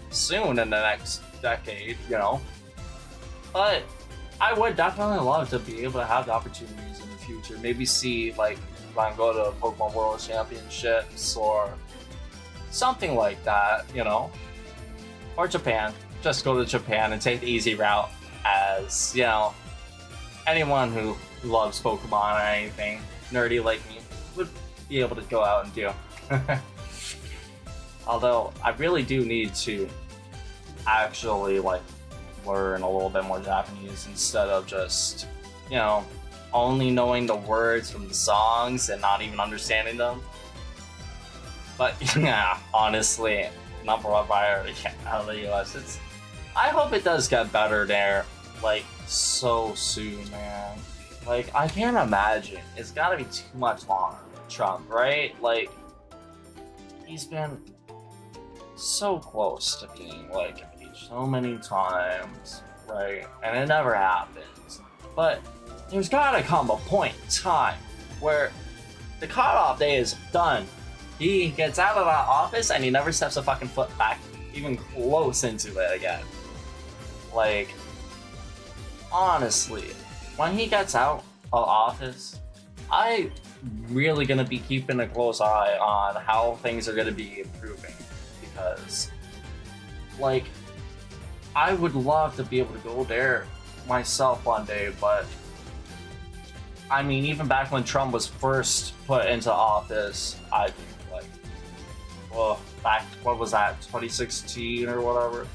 soon in the next decade, you know. But I would definitely love to be able to have the opportunities in the future. Maybe see, like, if I can go to Pokemon World Championships or something like that, you know. Or Japan. Just go to Japan and take the easy route, as, you know, anyone who loves Pokemon or anything nerdy like me would be able to go out and do. Although, I really do need to actually, like, learn a little bit more Japanese instead of just, you know, only knowing the words from the songs and not even understanding them. But yeah, honestly, number one priority out of the US. I hope it does get better there, like, so soon, man. Like, I can't imagine. It's gotta be too much longer with Trump, right? Like, he's been so close to being, like, impeached so many times, right? And it never happens. But there's gotta come a point in time where the cutoff day is done. He gets out of that office and he never steps a fucking foot back even close into it again. Like, honestly, when he gets out of office, I really gonna be keeping a close eye on how things are gonna be improving, because, like, I would love to be able to go there myself one day, but I mean, even back when Trump was first put into office, I'd be like, well, back, what was that, 2016 or whatever?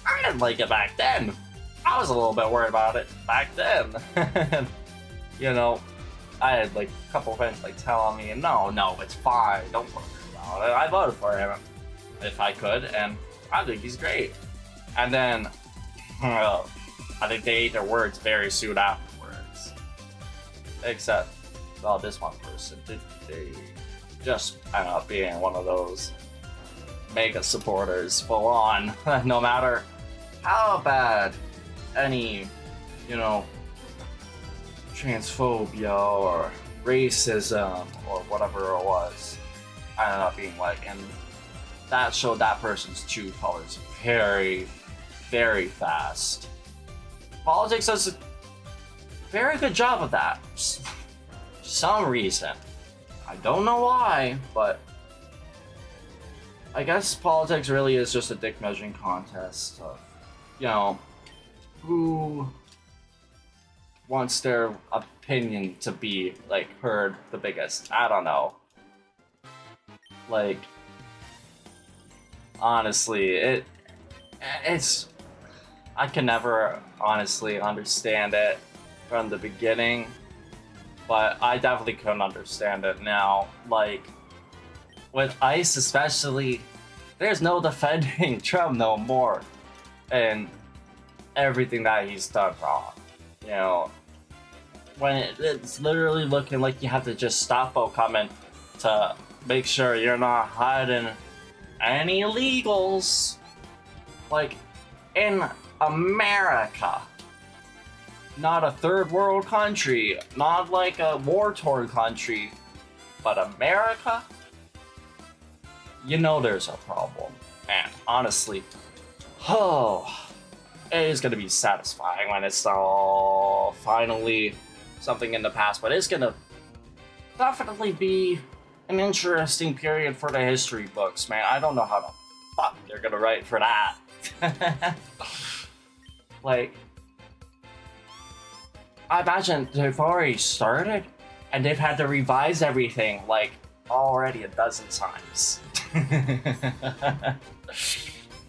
I didn't like it back then. I was a little bit worried about it back then. You know, I had like a couple friends like telling me, no, it's fine, don't worry about it. I voted for him if I could, and I think he's great. And then, I think they ate their words very soon afterwards. Except, well, this one person, they just end up being one of those mega supporters, full on, no matter how bad any, you know, transphobia or racism or whatever it was, I ended up being like, and that showed that person's true colors very, very fast. Politics does a very good job of that. For some reason. I don't know why, but I guess politics really is just a dick measuring contest of, you know, who wants their opinion to be, like, heard the biggest. I don't know. Like, honestly, it's I can never honestly understand it from the beginning, but I definitely couldn't understand it now. Like, with ICE especially, there's no defending Trump no more, and everything that he's done wrong. You know, when it's literally looking like you have to just stop coming to make sure you're not hiding any illegals. Like, in America, not a third world country, not like a war-torn country, but America, you know there's a problem. And honestly, it is going to be satisfying when it's all finally something in the past, but it's going to definitely be an interesting period for the history books, man. I don't know how the fuck they're going to write for that. Like, I imagine they've already started and they've had to revise everything like already a dozen times.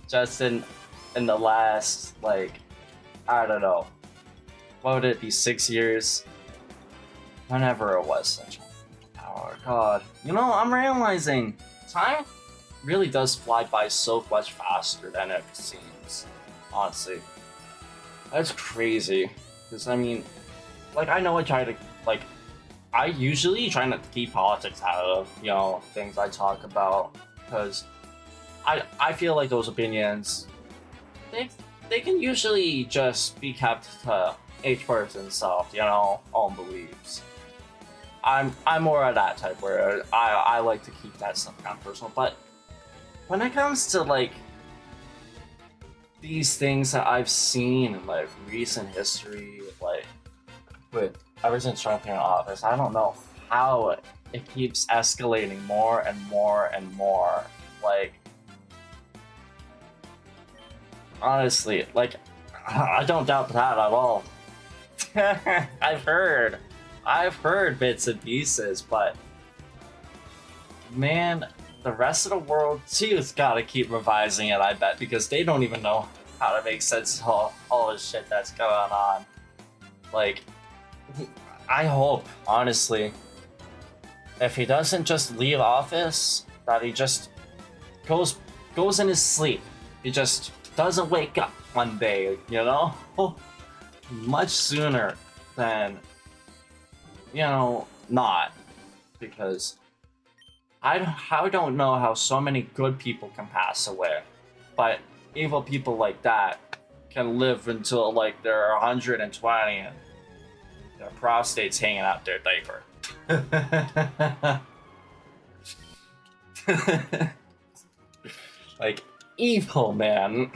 Just in the last, like, I don't know, what would it be, 6 years? Whenever it was such a power. God, you know, I'm realizing time really does fly by so much faster than it seems, honestly. That's crazy, because I mean, like, I know I try to, like, I usually try not to keep politics out of, you know, things I talk about, because I feel like those opinions, they can usually just be kept to each person's self, you know, own beliefs. I'm more of that type where I like to keep that stuff kind of personal. But when it comes to like these things that I've seen in like recent history, like with ever since Trump came in office, I don't know how it keeps escalating more and more and more. Like, honestly, like, I don't doubt that at all. I've heard bits and pieces, but man, the rest of the world too's gotta keep revising it, I bet, because they don't even know how to make sense of all the shit that's going on. Like, I hope, honestly, if he doesn't just leave office, that he just goes in his sleep. He just doesn't wake up one day, you know? Much sooner than, you know, not. Because I don't know how so many good people can pass away, but evil people like that can live until like they're 120 and their prostate's hanging out their diaper. Like, evil, man.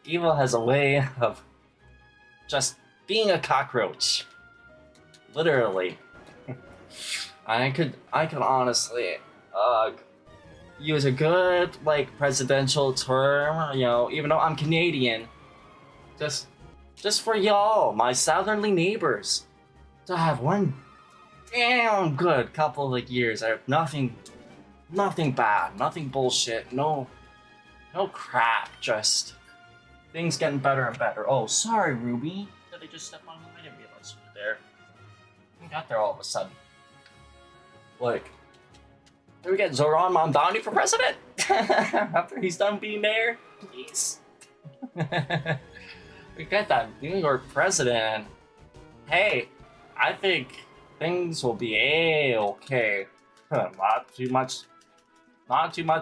Evil has a way of just being a cockroach. Literally. I could honestly use a good like presidential term, you know, even though I'm Canadian, just for y'all, my southerly neighbors, to have one damn good couple of like years. I have nothing bad, nothing bullshit, no crap, just things getting better and better. Oh, sorry, Ruby. Did I just step on you? I didn't realize you were there. You got there all of a sudden. Like, can we get Zoran Mamdani for president? After he's done being mayor, please. We get that New York president. Hey, I think things will be a-okay. Not too much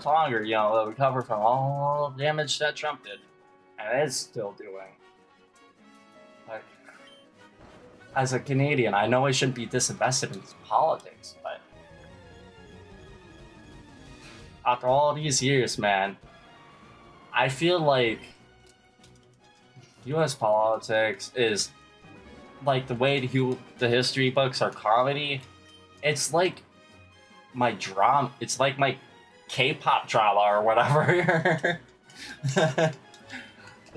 longer, you know, they'll recover from all the damage that Trump did. And is still doing. Like, as a Canadian, I know I shouldn't be disinvested in politics, but after all these years, man, I feel like US politics is like the way the history books are comedy. It's like my drama. It's like my K-pop drama or whatever.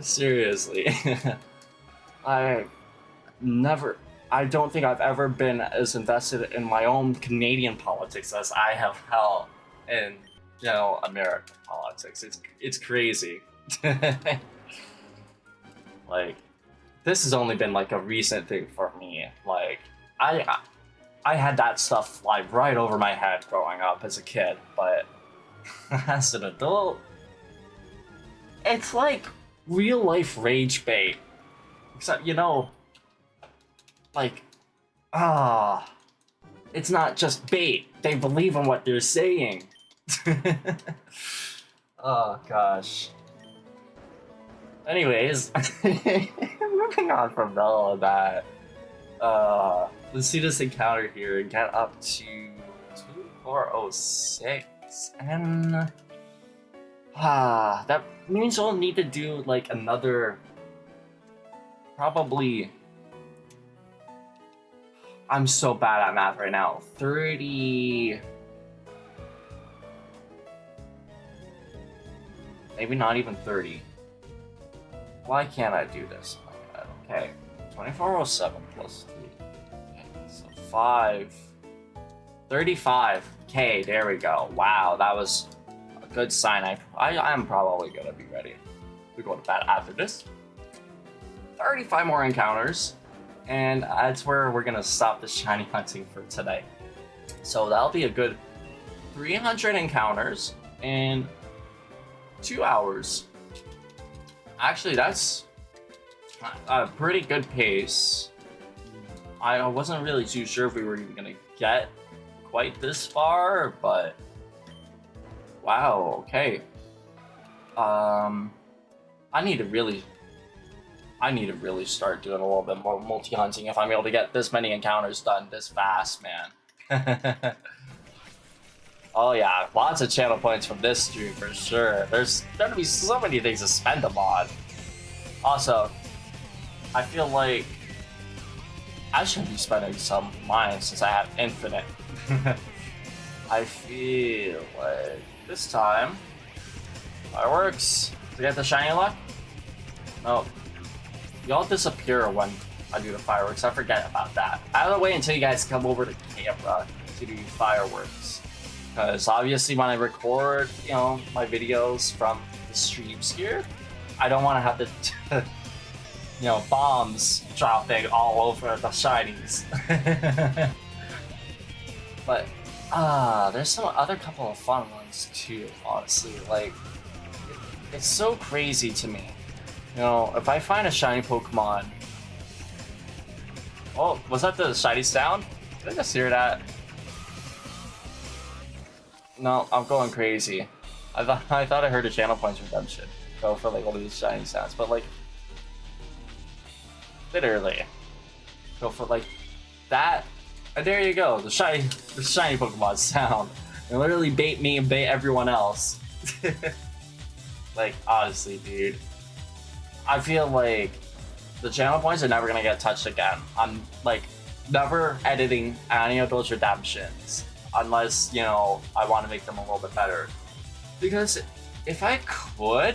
Seriously. I don't think I've ever been as invested in my own Canadian politics as I have held in, you know, American politics. It's crazy. Like, this has only been like a recent thing for me. Like, I had that stuff fly right over my head growing up as a kid, but as an adult, it's like real life rage bait. Except, you know, like, it's not just bait. They believe in what they're saying. Oh gosh. Anyways, moving on from all of that. Let's see this encounter here and get up to 2406, and that means we'll need to do like another, probably, I'm so bad at math right now, 30, maybe not even 30. Why can't I do this? Okay, 2407 plus 3. Okay, so 35. Okay, there we go. Wow, that was a good sign. I'm probably gonna be ready to go to bed after this. 35 more encounters, and that's where we're gonna stop the shiny hunting for today. So that'll be a good 300 encounters in 2 hours. Actually, that's a pretty good pace. I wasn't really too sure if we were even gonna get quite this far, but I need to really I need to really start doing a little bit more multi-hunting if I'm able to get this many encounters done this fast, man. Oh yeah, lots of channel points from this stream for sure. There's gonna be so many things to spend them on. Also, I feel like I should be spending some of mine since I have infinite. I feel like this time, fireworks, to get the shiny luck? No. Y'all disappear when I do the fireworks. I forget about that. I don't wait until you guys come over to camera to do fireworks. Because obviously when I record, you know, my videos from the streams here, I don't want to have the, you know, bombs dropping all over the shinies. But, there's some other couple of fun ones too, honestly. Like, it's so crazy to me. You know, if I find a shiny Pokemon... Oh, was that the shiny sound? Did I just hear that? No, I'm going crazy. I thought I heard a channel points redemption go for like all these shiny sounds, but like literally go for like that, and there you go, the shiny Pokemon sound. And literally bait me and bait everyone else. Like honestly, dude, I feel like the channel points are never gonna get touched again. I'm like never editing any of those redemptions. Unless, you know, I want to make them a little bit better. Because if I could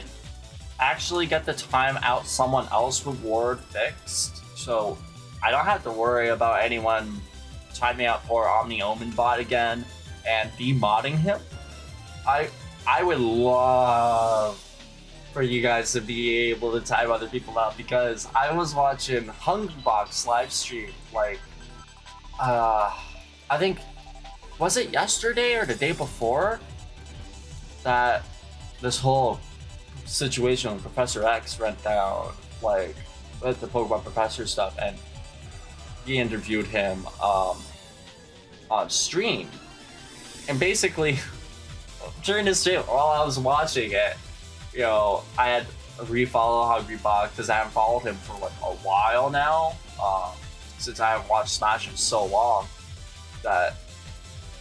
actually get the time out someone else reward fixed, so I don't have to worry about anyone timing out poor Omni Omen bot again and demodding him, I would love for you guys to be able to time other people out, because I was watching Hungrybox live stream, like, I think, was it yesterday or the day before that this whole situation with Professor X went down, like with the Pokemon Professor stuff, and he interviewed him on stream. And basically, during this stream, while I was watching it, you know, I had to refollow Hungrybox because I haven't followed him for like a while now, since I haven't watched Smash in so long that.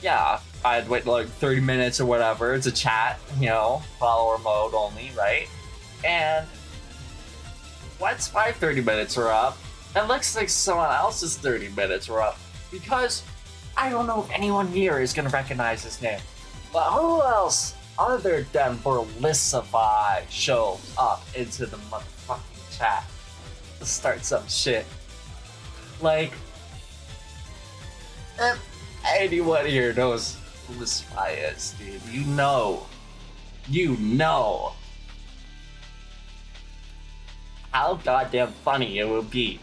Yeah, I'd wait like 30 minutes or whatever to chat, you know, follower mode only, right? And once my 30 minutes were up, it looks like someone else's 30 minutes were up, because I don't know if anyone here is gonna recognize his name. But who else other than Belisify shows up into the motherfucking chat to start some shit? Like, anyone here knows who this guy is, dude. You know how goddamn funny it would be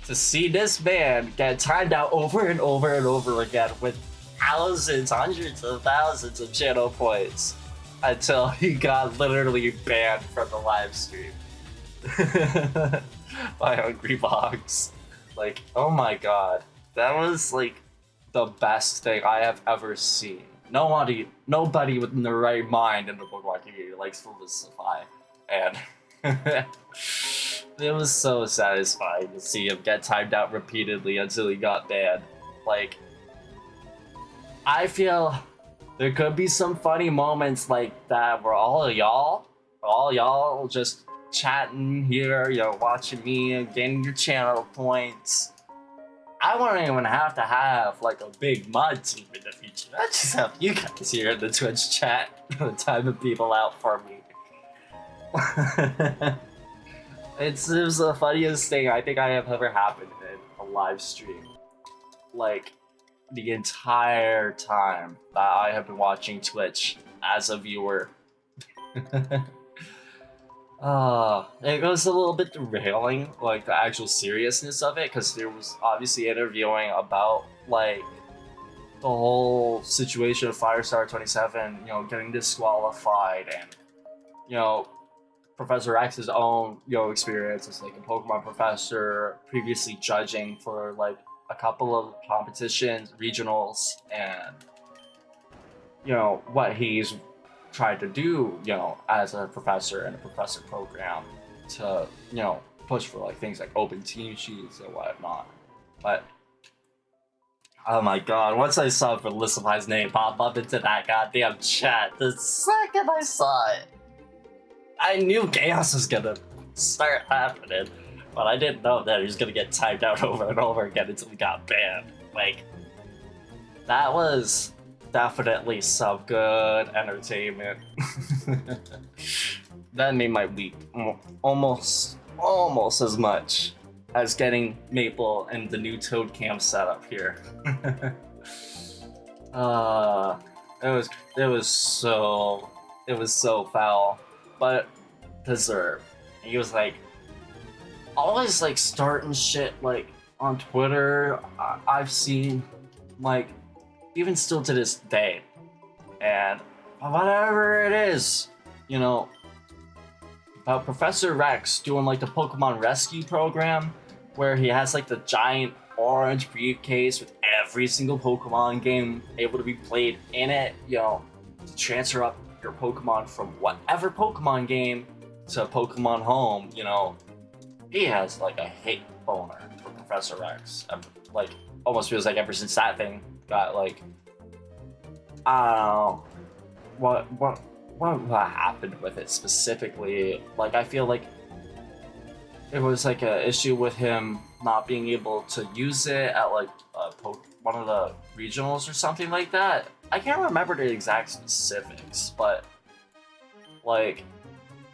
to see this man get timed out over and over and over again with thousands, hundreds of thousands of channel points until he got literally banned from the live stream by Hungrybox. Like, oh my god, that was like the best thing I have ever seen. Nobody within the right mind in the Pokemon community likes Felicify, and it was so satisfying to see him get timed out repeatedly until he got banned. Like, I feel there could be some funny moments like that where all y'all just chatting here, you know, watching me and getting your channel points. I won't even have to have like a big mod team in the future. I just have you guys here in the Twitch chat timing people out for me. It was the funniest thing I think I have ever happened in a live stream. Like, the entire time that I have been watching Twitch as a viewer. It was a little bit derailing, like the actual seriousness of it, because there was obviously interviewing about like the whole situation of Firestar 27, you know, getting disqualified, and you know, Professor X's own, you know, experience as like a Pokemon professor, previously judging for like a couple of competitions, regionals, and you know what he's tried to do, you know, as a professor in a professor program to, you know, push for like things like open team sheets and whatnot. But oh my god, once I saw Felicify's name pop up into that goddamn chat, the second I saw it, I knew chaos was gonna start happening, but I didn't know that he was gonna get timed out over and over again until he got banned. Like, that was definitely some good entertainment. That made my week almost as much as getting Maple and the new Toad Cam setup here. It was so foul, but deserved. He was like always like starting shit like on Twitter. I've seen like even still to this day, and whatever it is, you know, about Professor Rex doing like the Pokemon Rescue program, where he has like the giant orange briefcase with every single Pokemon game able to be played in it, you know, to transfer up your Pokemon from whatever Pokemon game to Pokemon Home. You know, he has like a hate boner for Professor Rex. Like, almost feels like ever since that thing got like, I don't know what happened with it specifically. Like, I feel like it was like an issue with him not being able to use it at like one of the regionals or something like that. I can't remember the exact specifics, but like,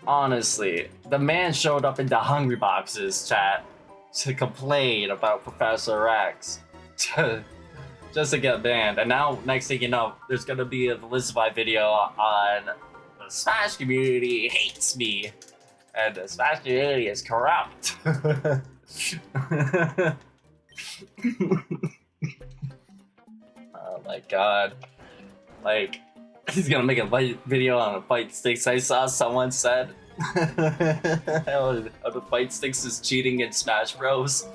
honestly, the man showed up in the Hungry Boxes chat to complain about Professor Rex just to get banned. And now, next thing you know, there's gonna be a Felicify video on the Smash community hates me, and the Smash community is corrupt. Oh my god. Like, he's gonna make a video on the fight sticks. I saw someone said the fight sticks is cheating in Smash Bros.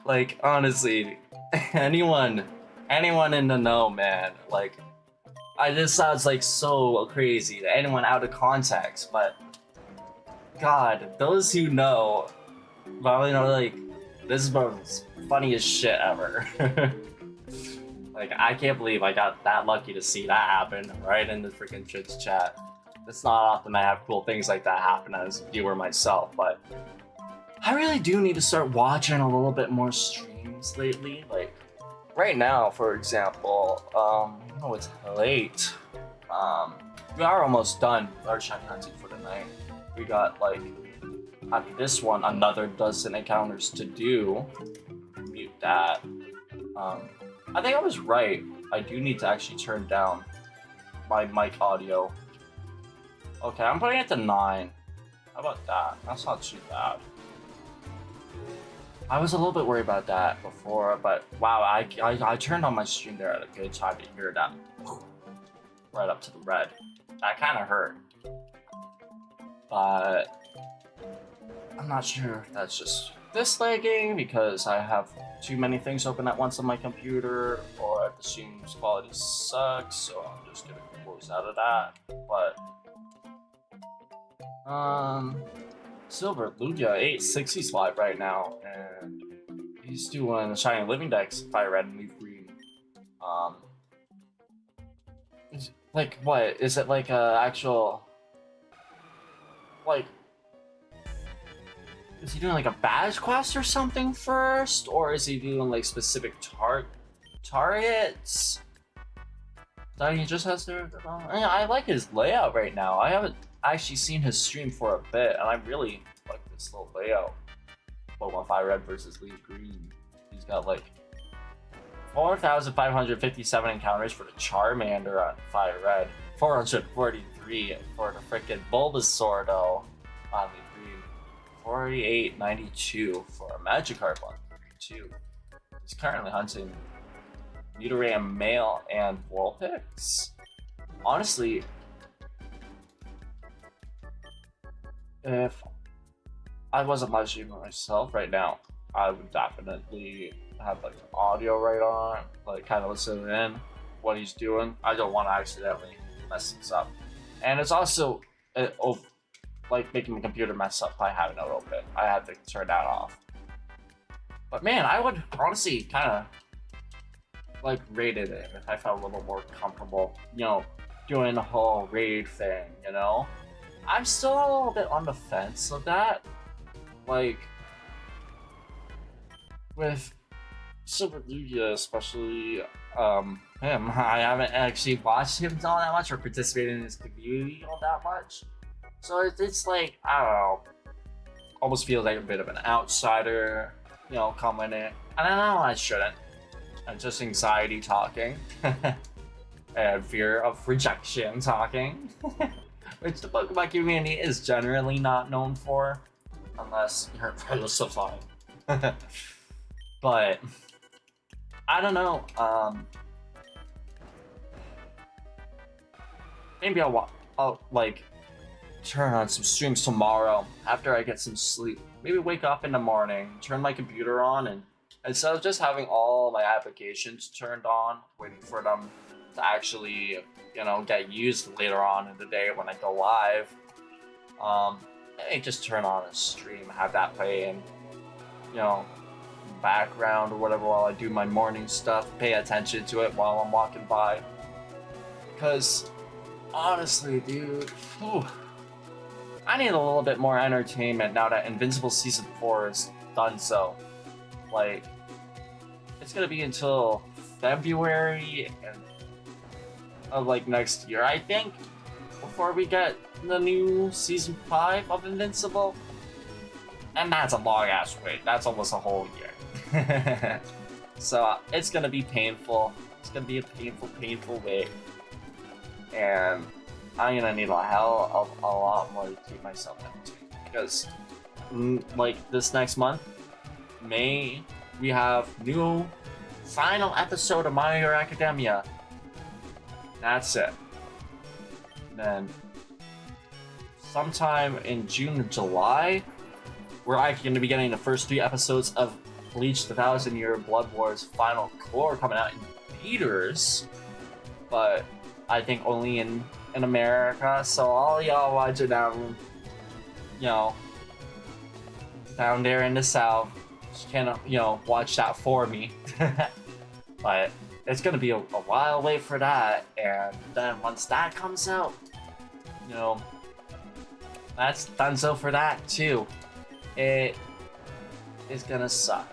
Like, honestly, anyone in the know, man. Like, this sounds like so crazy to anyone out of context, but god, those who know, well, you know, like, this is the funniest shit ever. Like, I can't believe I got that lucky to see that happen right in the freaking Twitch chat. It's not often I have cool things like that happen as a viewer myself, but I really do need to start watching a little bit more streams lately. Like, right now, for example, oh, it's late. We are almost done with our shiny hunting for the night. We got, like, after this one, another dozen encounters to do. Mute that. I think I was right. I do need to actually turn down my mic audio. Okay, I'm putting it to 9. How about that? That's not too bad. I was a little bit worried about that before, but wow, I turned on my stream there at a good time to hear that right up to the red. That kind of hurt. But I'm not sure if that's just this lagging because I have too many things open at once on my computer, or if the stream's quality sucks, so I'm just gonna close out of that. But Silver Lugia 860's live right now, and he's doing a shiny living dex, FireRed and Leaf Green. Like, what is it, like a actual, like, is he doing like a badge quest or something first, or is he doing like specific targets that he just has to? I like his layout right now. I haven't actually seen his stream for a bit, and I really like this little layout. Pokemon FireRed versus Leaf Green. He's got like 4,557 encounters for the Charmander on FireRed, 443 for the frickin' Bulbasaur though on Leaf Green, 4892 for a Magikarp on 32. He's currently hunting Nidoran male and Vulpix. Honestly, if I wasn't live streaming myself right now, I would definitely have like audio right on, like kind of listen in what he's doing. I don't want to accidentally mess this up. And it's also like making the computer mess up by having it open. I had to turn that off. But man, I would honestly kind of like rated it if I felt a little more comfortable, you know, doing the whole raid thing, you know? I'm still a little bit on the fence of that. Like, with Silver Lugia, especially him, I haven't actually watched him all that much or participated in his community all that much. So it's like, I don't know, almost feels like a bit of an outsider, you know, coming in. And I know I shouldn't. I'm just anxiety talking. And fear of rejection talking. Which the Pokemon community is generally not known for. Unless you're a fellow supply. But I don't know. Maybe I'll like turn on some streams tomorrow after I get some sleep. Maybe wake up in the morning, turn my computer on, and instead of just having all my applications turned on, waiting for them to actually, you know, get used later on in the day when I go live, I just turn on a stream, have that play in, you know, background or whatever while I do my morning stuff, pay attention to it while I'm walking by. Because honestly, dude, I need a little bit more entertainment now that Invincible Season 4 is done so. Like, it's gonna be until February of like next year, I think, before we get the new Season 5 of Invincible. And that's a long ass wait. That's almost a whole year. So it's gonna be painful. It's gonna be a painful wait. And I'm gonna need a lot more to keep myself entertained. Because, like, this next month, May, we have new final episode of My Hero Academia. That's it. Then, sometime in June or July, we're actually going to be getting the first 3 episodes of Bleach: The Thousand Year Blood Wars Final Core coming out in theaters, but I think only in America. So all y'all watching down, you know, down there in the South, just can't, you know, watch that for me. But it's gonna be a while wait for that, and then once that comes out, you know, that's donezo for that too. It is gonna suck.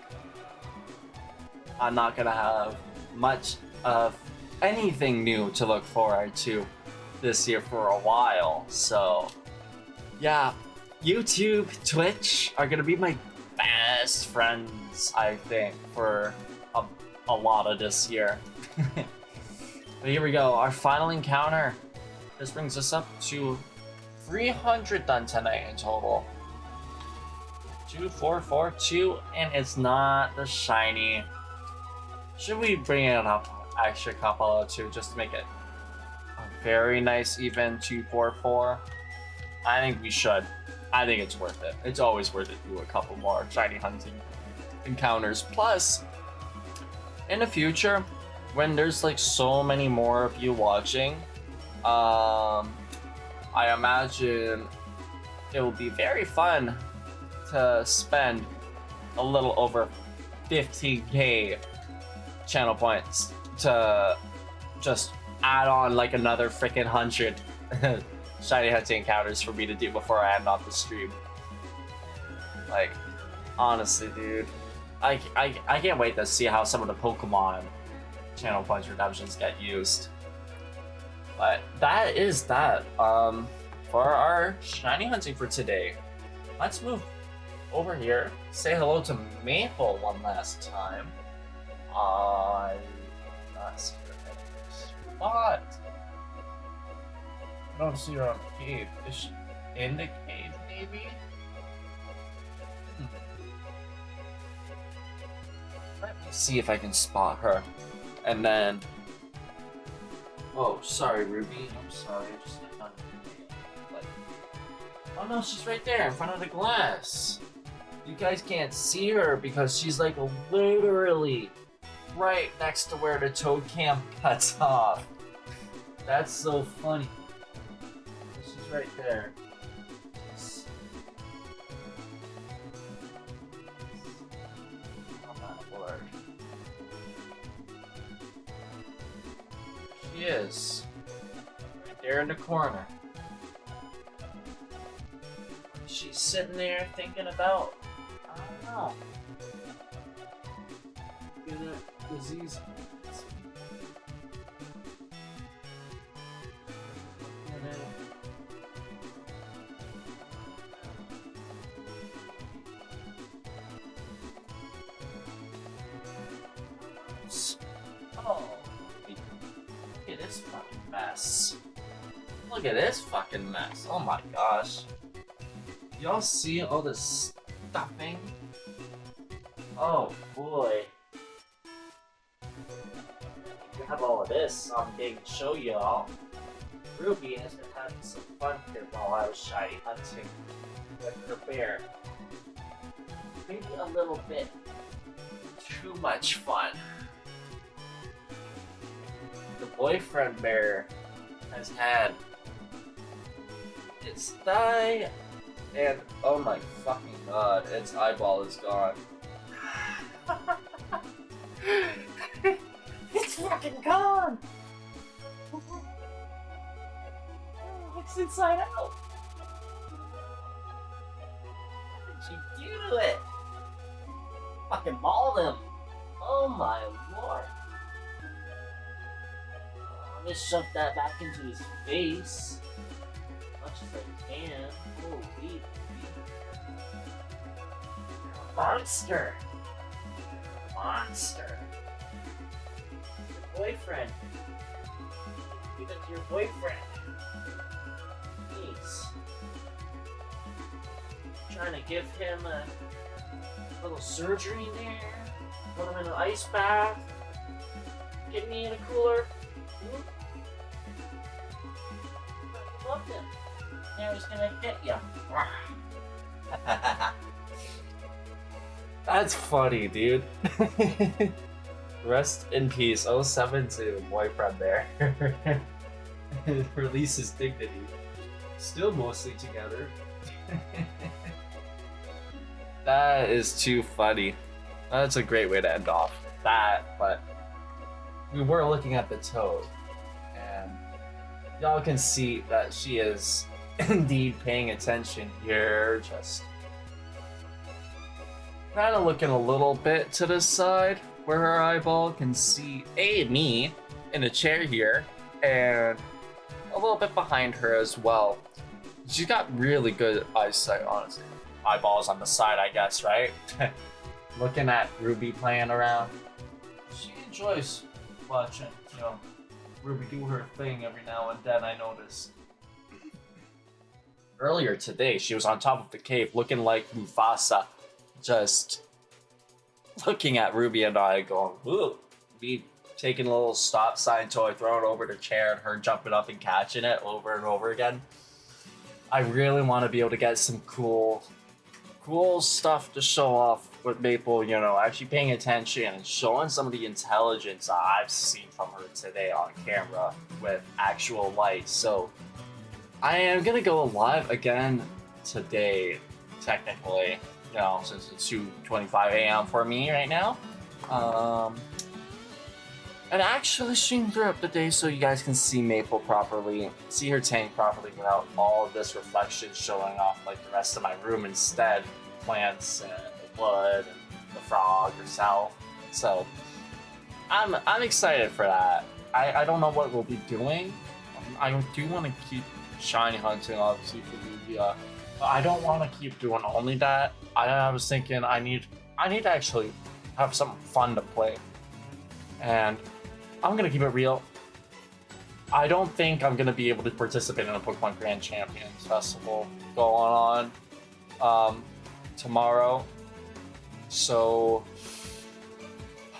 I'm not gonna have much of anything new to look forward to this year for a while. So yeah, YouTube, Twitch are gonna be my best friends, I think, for a lot of this year. But here we go, our final encounter. This brings us up to 300 done tonight in total. 2442, and it's not the shiny. Should we bring it up extra couple or two just to make it a very nice even 244? I think we should. I think it's worth it. It's always worth it to do a couple more shiny hunting encounters. Plus, in the future, when there's like so many more of you watching, I imagine it will be very fun to spend a little over 15k channel points to just add on like another freaking 100 shiny hunting encounters for me to do before I end off the stream. Like, honestly, dude, I can't wait to see how some of the Pokemon channel points redemptions get used. But that is that for our shiny hunting for today. Let's move over here, say hello to Maple one last time. I not see her any spot. I don't see her on the cave. Is she in the cave, maybe? Let me see if I can spot her. And then... Oh, sorry, Ruby. I'm sorry. I just not like... Oh no, she's right there in front of the glass. You guys can't see her because she's like literally right next to where the toad cam cuts off. That's so funny. She's right there. she is. Right there in the corner. She's sitting there thinking about, I don't know. Get a disease. Oh, look at this fucking mess. Look at this fucking mess. Oh my gosh. Y'all see all this stuffing? Oh boy. You have all of this, so I'm going to show y'all. Ruby has been having some fun here while I was shiny hunting with her bear. Maybe a little bit too much fun. The boyfriend bear has had its thigh and oh my fucking god, its eyeball is gone. It's fucking gone! It's inside out! How did you do it? Fucking mauled him! Oh my lord! Let me shove that back into his face as much as I can. Holy monster! Monster! Your boyfriend. Give it to your boyfriend. Please. Trying to give him a little surgery there. Put him in an ice bath. Get me in a cooler. I love him. Now he's gonna hit ya. That's funny, dude. Rest in peace, 072 boyfriend there. Release his dignity. Still mostly together. That is too funny. That's a great way to end off that, but we were looking at the toad, and y'all can see that she is indeed paying attention here, just kind of looking a little bit to the side where her eyeball can see me in a chair here, and a little bit behind her as well. She's got really good eyesight, honestly. Eyeballs on the side, I guess, right? Looking at Ruby playing around. She enjoys watching, Ruby do her thing every now and then, I notice. Earlier today, she was on top of the cave looking like Mufasa, just looking at Ruby and I going, ooh, me taking a little stop sign toy, throwing it over the chair, and her jumping up and catching it over and over again. I really want to be able to get some cool stuff to show off with Maple, actually paying attention and showing some of the intelligence I've seen from her today on camera with actual light. So I am gonna go live again today, technically, since it's 2:25 a.m. for me right now. And actually stream throughout the day so you guys can see Maple properly, see her tank properly without all of this reflection showing off like the rest of my room instead. Plants and the wood and the frog herself. So I'm excited for that. I don't know what we'll be doing. I do want to keep shiny hunting obviously for Lugia, but I don't want to keep doing only that. I was thinking I need to actually have something fun to play, and I'm gonna keep it real. I don't think I'm gonna be able to participate in a Pokemon Grand Champions Festival going on tomorrow. So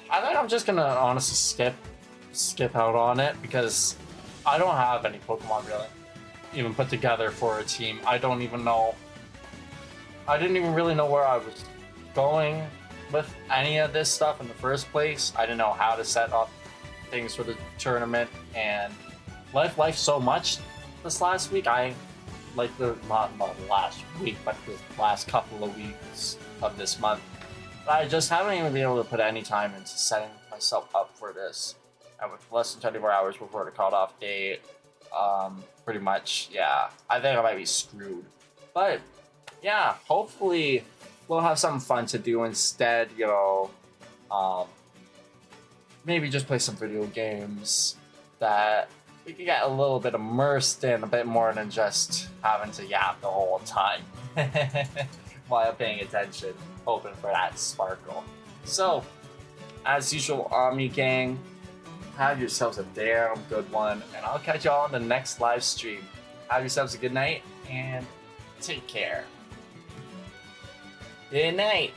I think I'm just gonna honestly skip out on it because I don't have any Pokemon really even put together for a team. I didn't even really know where I was going with any of this stuff in the first place. I didn't know how to set up things for the tournament, and life so much this last week. Not last week, but the last couple of weeks of this month. I just haven't even been able to put any time into setting myself up for this. with less than 24 hours before the cutoff date. Pretty much, yeah. I think I might be screwed. But, yeah, hopefully we'll have something fun to do instead, you know. Maybe just play some video games that we can get a little bit immersed in, a bit more than just having to yap the whole time while paying attention, hoping for that sparkle. So, as usual, Omni Gang, have yourselves a damn good one, and I'll catch y'all on the next live stream. Have yourselves a good night, and take care. Good night.